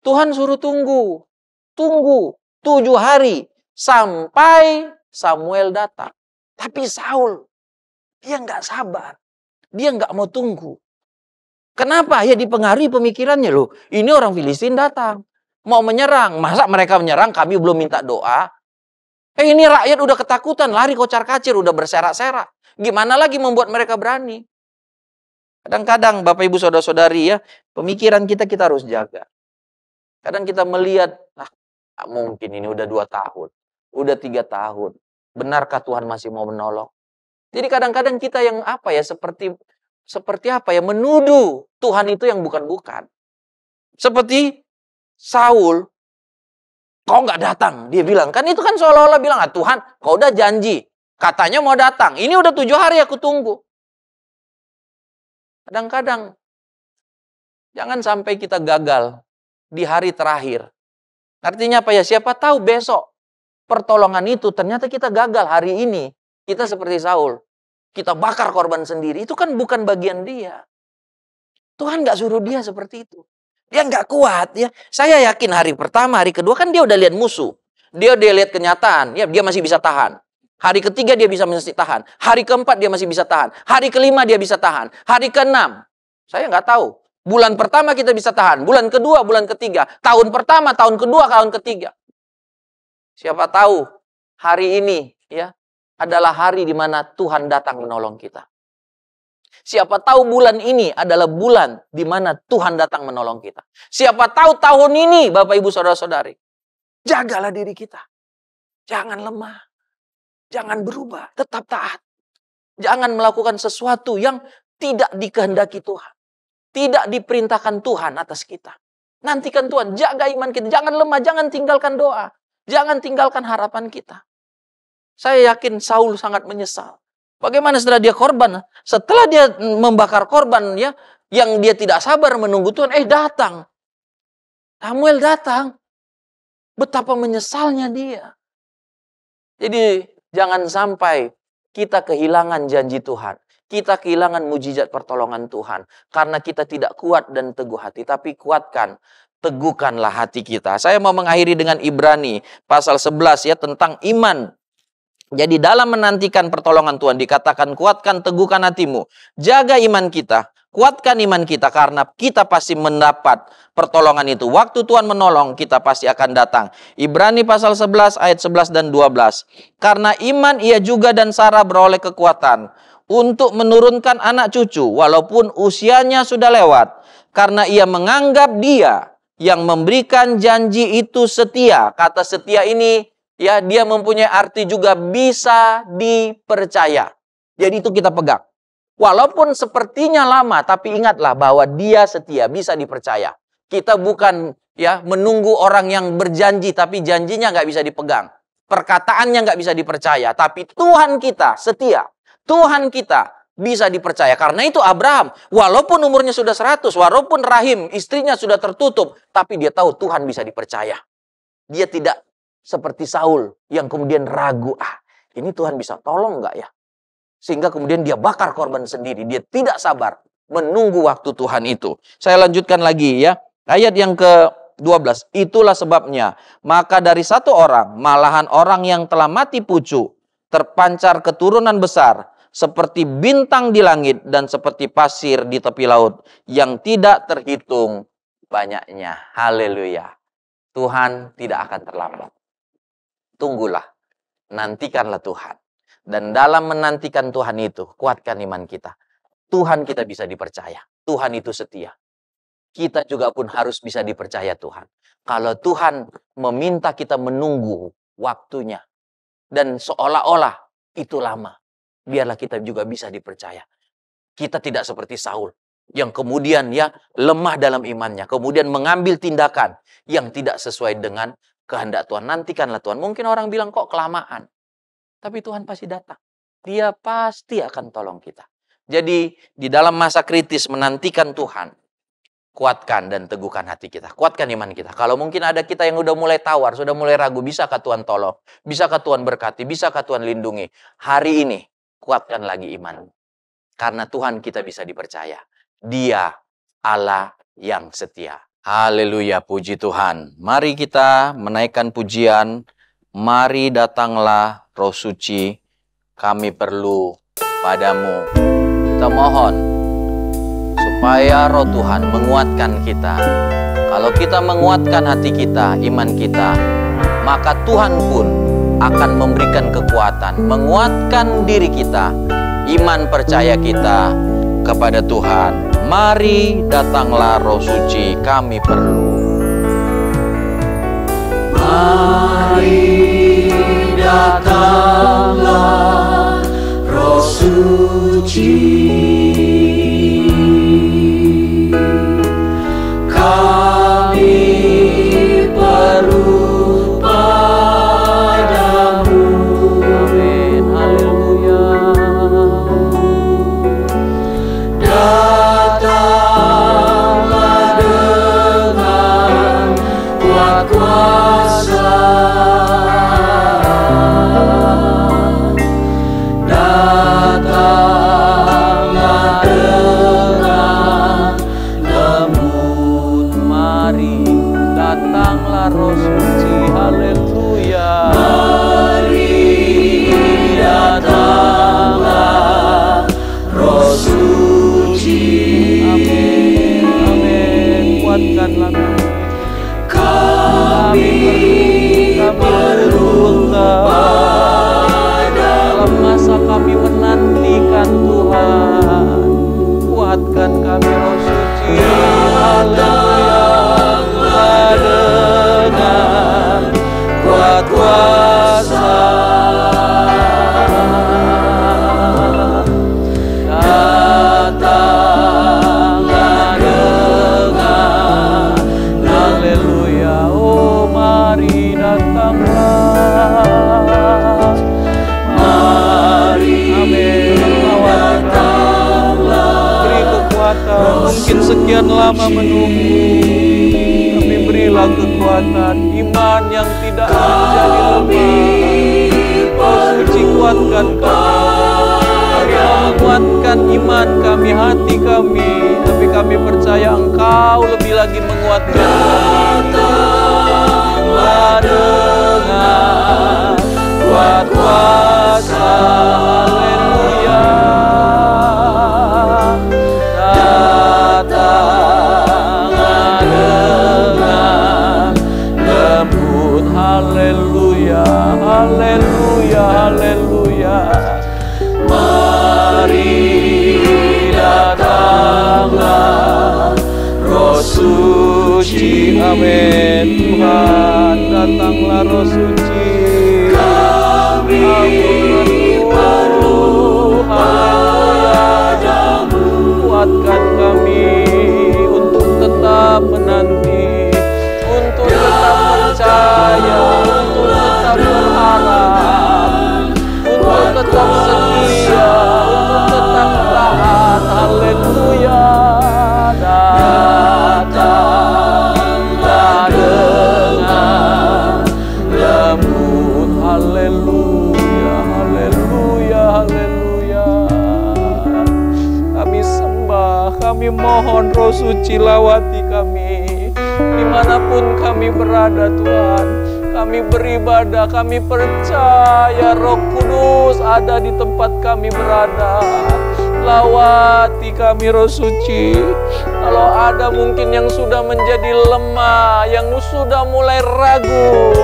E: Tuhan suruh tunggu. Tunggu 7 hari. Sampai Samuel datang. Tapi Saul. Dia nggak sabar. Dia nggak mau tunggu. Kenapa? Ya dipengaruhi pemikirannya loh. Ini orang Filistin datang. Mau menyerang. Masa mereka menyerang kami belum minta doa? Ini rakyat udah ketakutan, lari kocar-kacir, udah berserak-serak. Gimana lagi membuat mereka berani? Kadang-kadang Bapak Ibu Saudara-saudari ya, pemikiran kita harus jaga. Kadang kita melihat, mungkin ini udah 2 tahun, udah 3 tahun. Benarkah Tuhan masih mau menolong? Jadi kadang-kadang kita yang seperti apa ya, menuduh Tuhan itu yang bukan-bukan. Seperti Saul, kau nggak datang, dia bilang. Kan itu kan seolah-olah bilang, Tuhan, kau udah janji, katanya mau datang. Ini udah 7 hari aku tunggu. Kadang-kadang, jangan sampai kita gagal di hari terakhir. Artinya apa ya? Siapa tahu besok pertolongan itu ternyata kita gagal hari ini. Kita seperti Saul. Kita bakar korban sendiri. Itu kan bukan bagian dia. Tuhan nggak suruh dia seperti itu. Dia nggak kuat ya. Saya yakin hari pertama, hari kedua kan dia udah lihat musuh. Dia udah lihat kenyataan. Ya, dia masih bisa tahan. Hari ketiga dia bisa masih tahan. Hari keempat dia masih bisa tahan. Hari kelima dia bisa tahan. Hari keenam, saya nggak tahu. Bulan pertama kita bisa tahan. Bulan kedua, bulan ketiga. Tahun pertama, tahun kedua, tahun ketiga. Siapa tahu hari ini ya adalah hari di mana Tuhan datang menolong kita. Siapa tahu bulan ini adalah bulan di mana Tuhan datang menolong kita. Siapa tahu tahun ini, Bapak Ibu Saudara-saudari, jagalah diri kita. Jangan lemah. Jangan berubah, tetap taat. Jangan melakukan sesuatu yang tidak dikehendaki Tuhan. Tidak diperintahkan Tuhan atas kita. Nantikan Tuhan, jaga iman kita. Jangan lemah, jangan tinggalkan doa. Jangan tinggalkan harapan kita. Saya yakin Saul sangat menyesal. Bagaimana setelah dia korban? Setelah dia membakar korban ya, yang dia tidak sabar menunggu Tuhan, datang. Samuel datang. Betapa menyesalnya dia. Jadi jangan sampai kita kehilangan janji Tuhan. Kita kehilangan mujizat pertolongan Tuhan. Karena kita tidak kuat dan teguh hati. Tapi kuatkan, teguhkanlah hati kita. Saya mau mengakhiri dengan Ibrani pasal 11 ya tentang iman. Jadi dalam menantikan pertolongan Tuhan dikatakan kuatkan, teguhkan hatimu. Jaga iman kita. Kuatkan iman kita karena kita pasti mendapat pertolongan itu. Waktu Tuhan menolong, kita pasti akan datang. Ibrani pasal 11 ayat 11 dan 12. Karena iman ia juga dan Sarah beroleh kekuatan untuk menurunkan anak cucu walaupun usianya sudah lewat. Karena ia menganggap dia yang memberikan janji itu setia. Kata setia ini ya dia mempunyai arti juga bisa dipercaya. Jadi itu kita pegang. Walaupun sepertinya lama, tapi ingatlah bahwa dia setia, bisa dipercaya. Kita bukan ya menunggu orang yang berjanji, tapi janjinya nggak bisa dipegang. Perkataannya nggak bisa dipercaya, tapi Tuhan kita setia. Tuhan kita bisa dipercaya. Karena itu Abraham, walaupun umurnya sudah 100, walaupun rahim istrinya sudah tertutup, tapi dia tahu Tuhan bisa dipercaya. Dia tidak seperti Saul yang kemudian ragu, ini Tuhan bisa tolong nggak ya? Sehingga kemudian dia bakar korban sendiri. Dia tidak sabar menunggu waktu Tuhan itu. Saya lanjutkan lagi ya. Ayat yang ke-12. Itulah sebabnya. Maka dari satu orang, malahan orang yang telah mati pucuk, terpancar keturunan besar, seperti bintang di langit dan seperti pasir di tepi laut, yang tidak terhitung banyaknya. Haleluya. Tuhan tidak akan terlambat. Tunggulah. Nantikanlah Tuhan. Dan dalam menantikan Tuhan itu, kuatkan iman kita. Tuhan kita bisa dipercaya. Tuhan itu setia. Kita juga pun harus bisa dipercaya Tuhan. Kalau Tuhan meminta kita menunggu waktunya, dan seolah-olah itu lama, biarlah kita juga bisa dipercaya. Kita tidak seperti Saul, yang kemudian ya lemah dalam imannya, kemudian mengambil tindakan yang tidak sesuai dengan kehendak Tuhan. Nantikanlah Tuhan. Mungkin orang bilang kok kelamaan. Tapi Tuhan pasti datang. Dia pasti akan tolong kita. Jadi di dalam masa kritis menantikan Tuhan, kuatkan dan teguhkan hati kita. Kuatkan iman kita. Kalau mungkin ada kita yang udah mulai tawar, sudah mulai ragu, bisakah Tuhan tolong? Bisakah Tuhan berkati? Bisakah Tuhan lindungi? Hari ini kuatkan lagi iman. Karena Tuhan kita bisa dipercaya. Dia Allah yang setia. Haleluya, puji Tuhan. Mari kita menaikkan pujian. Mari datanglah Roh Suci, kami perlu padamu. Kita mohon supaya Roh Tuhan menguatkan kita. Kalau kita menguatkan hati kita, iman kita, maka Tuhan pun akan memberikan kekuatan, menguatkan diri kita, iman percaya kita. kepada Tuhan. Mari datanglah Roh Suci, kami perlu.
B: Mari datanglah Roh Suci, kami perlu padamu.
E: Amin, haleluya.
B: Datanglah dengan kuat kuasa, datanglah dengan lembut.
E: Mari datanglah Roh Suci, haleluya.
B: Mari datanglah Roh Suci,
E: Amin, amin. Kuatkanlah
B: kami perlu
E: dalam masa kami menantikan Tuhan. Kuatkan kami Roh Suci, haleluya. Dengan kuat kuasa, datanglah dengan haleluya. Oh mari datanglah,
B: mari datanglah.
E: beri kekuatan. Mungkin sekian lama menunggu, kami berilah kekuatan, iman yang tidak menjadi lemah. Roh Suci kuatkan kami, menguatkan iman kami, hati kami. Tapi kami percaya Engkau lebih lagi menguatkan kami. Datanglah dengan kuat kuasa, haleluya. Datanglah dengan lembut, haleluya, haleluya, haleluya.
B: Mari datanglah Roh Suci,
E: Amin. Tuhan, datanglah Roh Suci.
B: kami perlu padamu.
E: Kuatkan kami untuk tetap menanti, untuk tetap percaya, untuk tetap berharap, untuk tetap setia, untuk tetap taat. Haleluya. Datanglah dengan lembut. Haleluya, haleluya, haleluya. Kami sembah, kami mohon Roh Suci lawati kami dimanapun kami berada Tuhan. Kami beribadah, kami percaya Roh Kudus ada di tempat kami berada. Lawati kami Roh Suci. Kalau ada mungkin yang sudah menjadi lemah, yang sudah mulai ragu,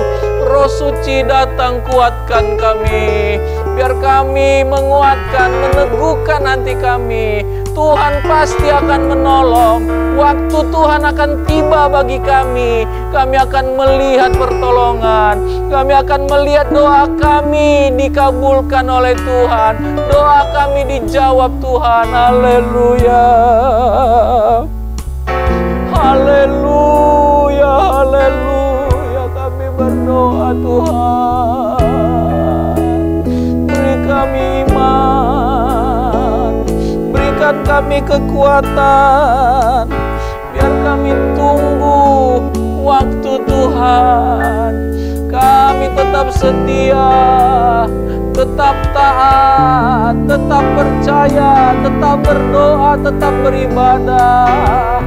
E: Roh Suci datang kuatkan kami. Biar kami menguatkan, meneguhkan hati kami. Tuhan pasti akan menolong. Waktu Tuhan akan tiba bagi kami. Kami akan melihat pertolongan. Kami akan melihat doa kami dikabulkan oleh Tuhan. Doa kami dijawab Tuhan. Haleluya. Haleluya, haleluya. Kami berdoa Tuhan. Beri kami iman. Berikan kami kekuatan. Biar kami tunggu waktu Tuhan. Kami tetap setia, tetap taat, tetap percaya, tetap berdoa, tetap beribadah.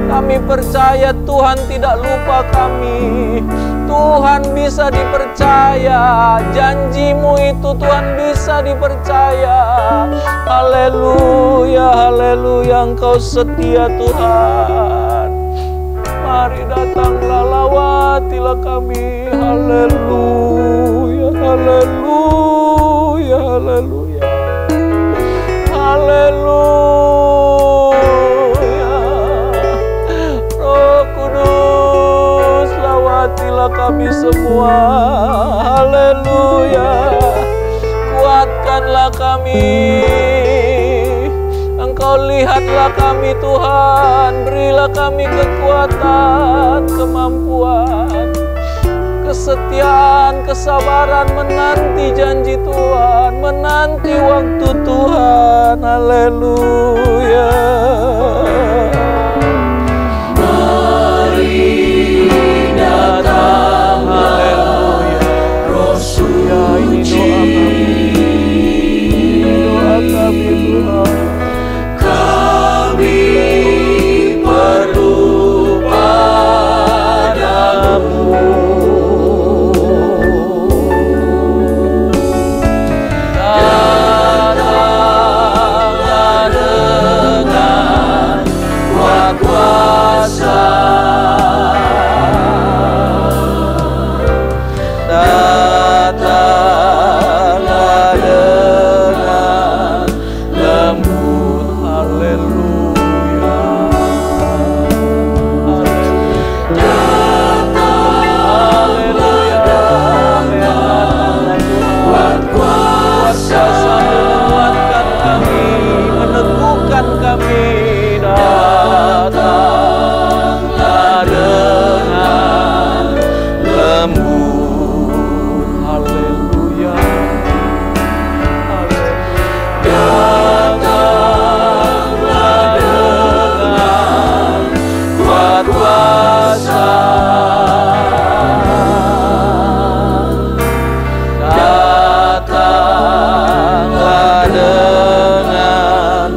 E: Kami percaya Tuhan tidak lupa kami. Tuhan bisa dipercaya. Janjimu itu Tuhan bisa dipercaya. Haleluya, haleluya, Engkau setia Tuhan. Mari datanglah, lawatilah kami. Haleluya, haleluya, haleluya. Haleluya.
F: kuatkanlah kami semua. Haleluya. Kuatkanlah kami. Engkau lihatlah kami Tuhan, berilah kami kekuatan, kemampuan, kesetiaan, kesabaran menanti janji Tuhan, menanti waktu Tuhan. Haleluya.
B: Mari datang,
F: Haleluya.
B: Roh
F: Ya, ini doa kami Tuhan.
B: kami perlu padamu.
F: Datanglah dengan kuat kuasa. Datanglah dengan lembut. Haleluya. Haleluya.
B: Kuat kuasa
F: Menguatkan kami, meneguhkan kami. Datanglah dengan lembut. Haleluya. Datanglah dengan kuat kuasa. Datanglah dengan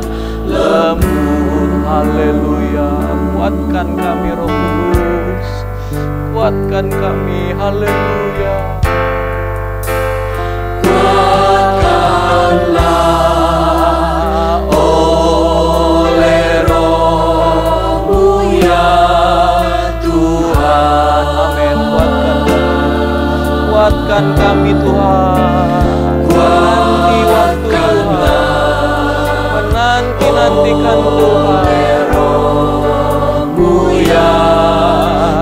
F: lembut. Haleluya. Kuatkan kami Roh Kudus, kuatkan kami. Haleluya. Kuatkanlah oleh Roh-Mu ya Tuhan. Amin. Kuatkan kami Tuhan. Menanti waktu Tuhan, menanti-nantikan Tuhan. Roh-Mu ya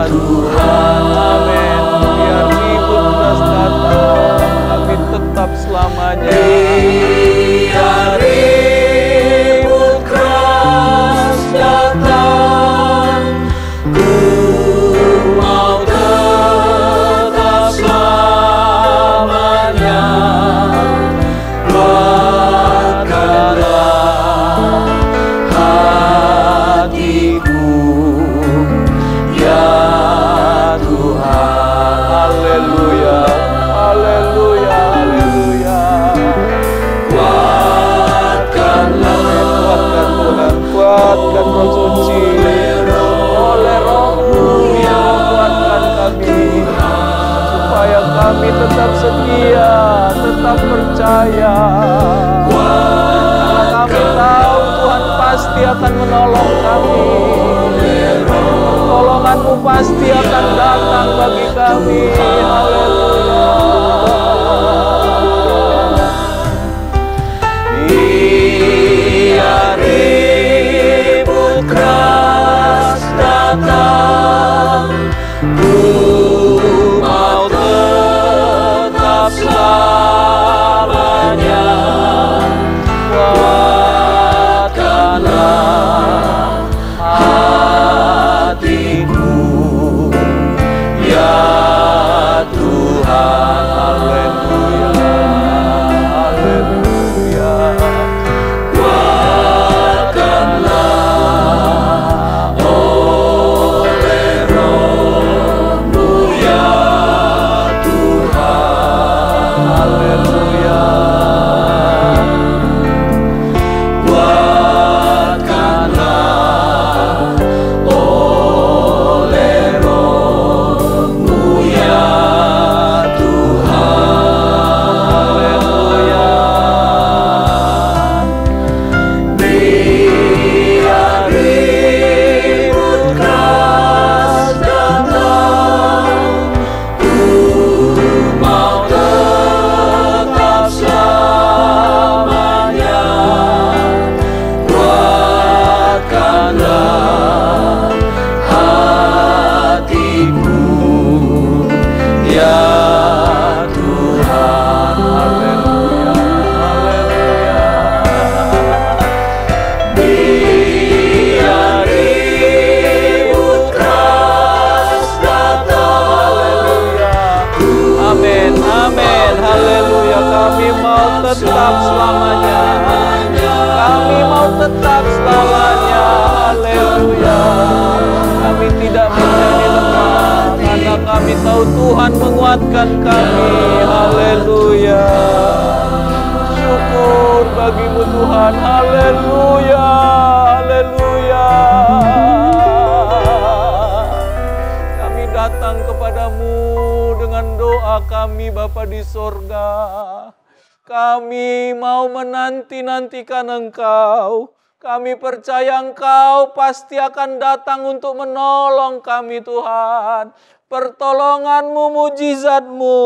F: Tuhan. Amin. Biar ribut keras datang, tapi tetap selamanya. Biar ribut keras datang, ku mau tetap selamanya. Kuatkanlah hatiku ya Tuhan. Haleluya. Haleluya. Haleluya. Kuatkanlah, kuatkan Tuhan, kuatkan Roh Suci. Oleh Roh-Mu kuatkan kami, supaya kami tetap setia, tetap percaya. Karena kami tahu Tuhan pasti akan menolong kami. Pertolongan-Mu pasti akan datang bagi kami. Haleluya. Biar ribut keras datang, ku mau tetap selamanya. Kuatkanlah hatiku ya Tuhan. tetap selamanya. Kami mau tetap selamanya. Haleluya. Kami tidak menjadi lemah karena kami tahu Tuhan menguatkan kami. Haleluya. Syukur bagimu Tuhan. Haleluya. Haleluya. Kami datang kepadamu dengan doa kami Bapa di sorga. Kami mau menanti-nantikan Engkau. Kami percaya Engkau pasti akan datang untuk menolong kami Tuhan. Pertolongan-Mu, mujizat-Mu,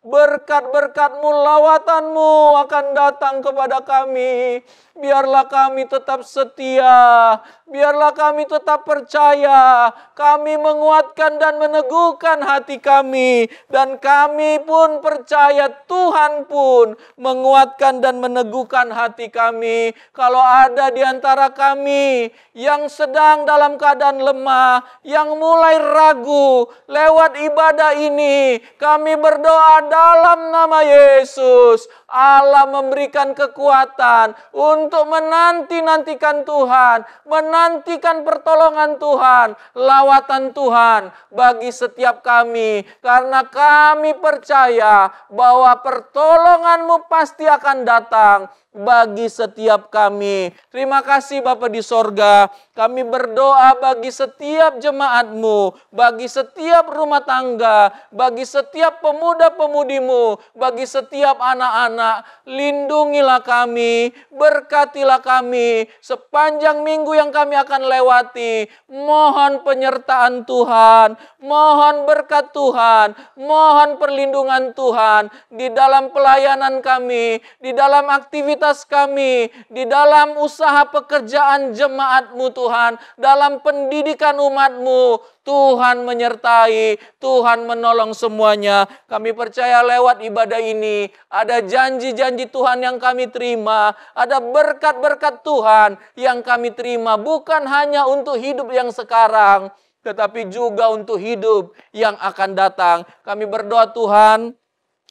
F: berkat-berkat-Mu, lawatanmu akan datang kepada kami. Biarlah kami tetap setia. Biarlah kami tetap percaya. Kami menguatkan dan meneguhkan hati kami. Dan kami pun percaya Tuhan pun menguatkan dan meneguhkan hati kami. Kalau ada di antara kami yang sedang dalam keadaan lemah, yang mulai ragu lewat ibadah ini, kami berdoa dalam nama Yesus. Allah memberikan kekuatan untuk menanti-nantikan Tuhan, menantikan pertolongan Tuhan, lawatan Tuhan bagi setiap kami. Karena kami percaya bahwa pertolongan-Mu pasti akan datang bagi setiap kami. Terima kasih Bapa di sorga. Kami berdoa bagi setiap jemaat-Mu, bagi setiap rumah tangga, bagi setiap pemuda-pemudimu, bagi setiap anak-anak. Lindungilah kami, berkatilah kami sepanjang minggu yang kami akan lewati. Mohon penyertaan Tuhan, mohon berkat Tuhan, mohon perlindungan Tuhan di dalam pelayanan kami, di dalam aktivitas kami, di dalam usaha pekerjaan jemaat-Mu Tuhan, dalam pendidikan umat-Mu. Tuhan menyertai, Tuhan menolong semuanya. Kami percaya lewat ibadah ini ada janji-janji Tuhan yang kami terima, ada berkat-berkat Tuhan yang kami terima, bukan hanya untuk hidup yang sekarang, tetapi juga untuk hidup yang akan datang. Kami berdoa Tuhan,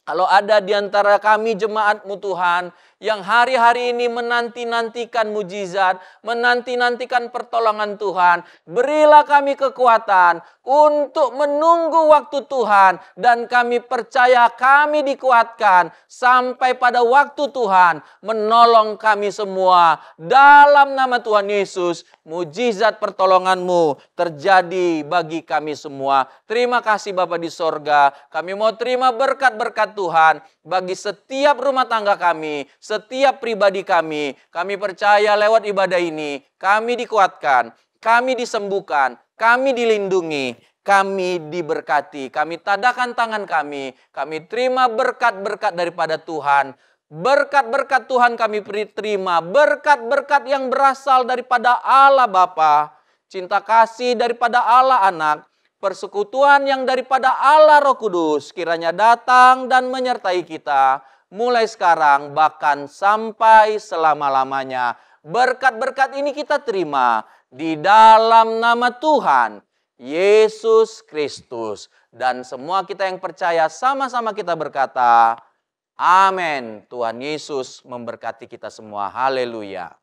F: kalau ada di antara kami jemaat-Mu Tuhan, yang hari-hari ini menanti-nantikan mujizat, menanti-nantikan pertolongan Tuhan, berilah kami kekuatan untuk menunggu waktu Tuhan. Dan kami percaya kami dikuatkan sampai pada waktu Tuhan menolong kami semua. Dalam nama Tuhan Yesus, mujizat pertolongan-Mu terjadi bagi kami semua. Terima kasih Bapa di sorga. Kami mau terima berkat-berkat Tuhan bagi setiap rumah tangga kami, setiap pribadi kami. Kami percaya lewat ibadah ini, kami dikuatkan, kami disembuhkan, kami dilindungi, kami diberkati. Kami tadakan tangan kami terima berkat-berkat daripada Tuhan. Berkat-berkat Tuhan kami terima, berkat-berkat yang berasal daripada Allah Bapa, cinta kasih daripada Allah Anak, persekutuan yang daripada Allah Roh Kudus kiranya datang dan menyertai kita mulai sekarang bahkan sampai selama-lamanya. Berkat-berkat ini kita terima di dalam nama Tuhan Yesus Kristus. Dan semua kita yang percaya sama-sama kita berkata, amin. Tuhan Yesus memberkati kita semua. Haleluya.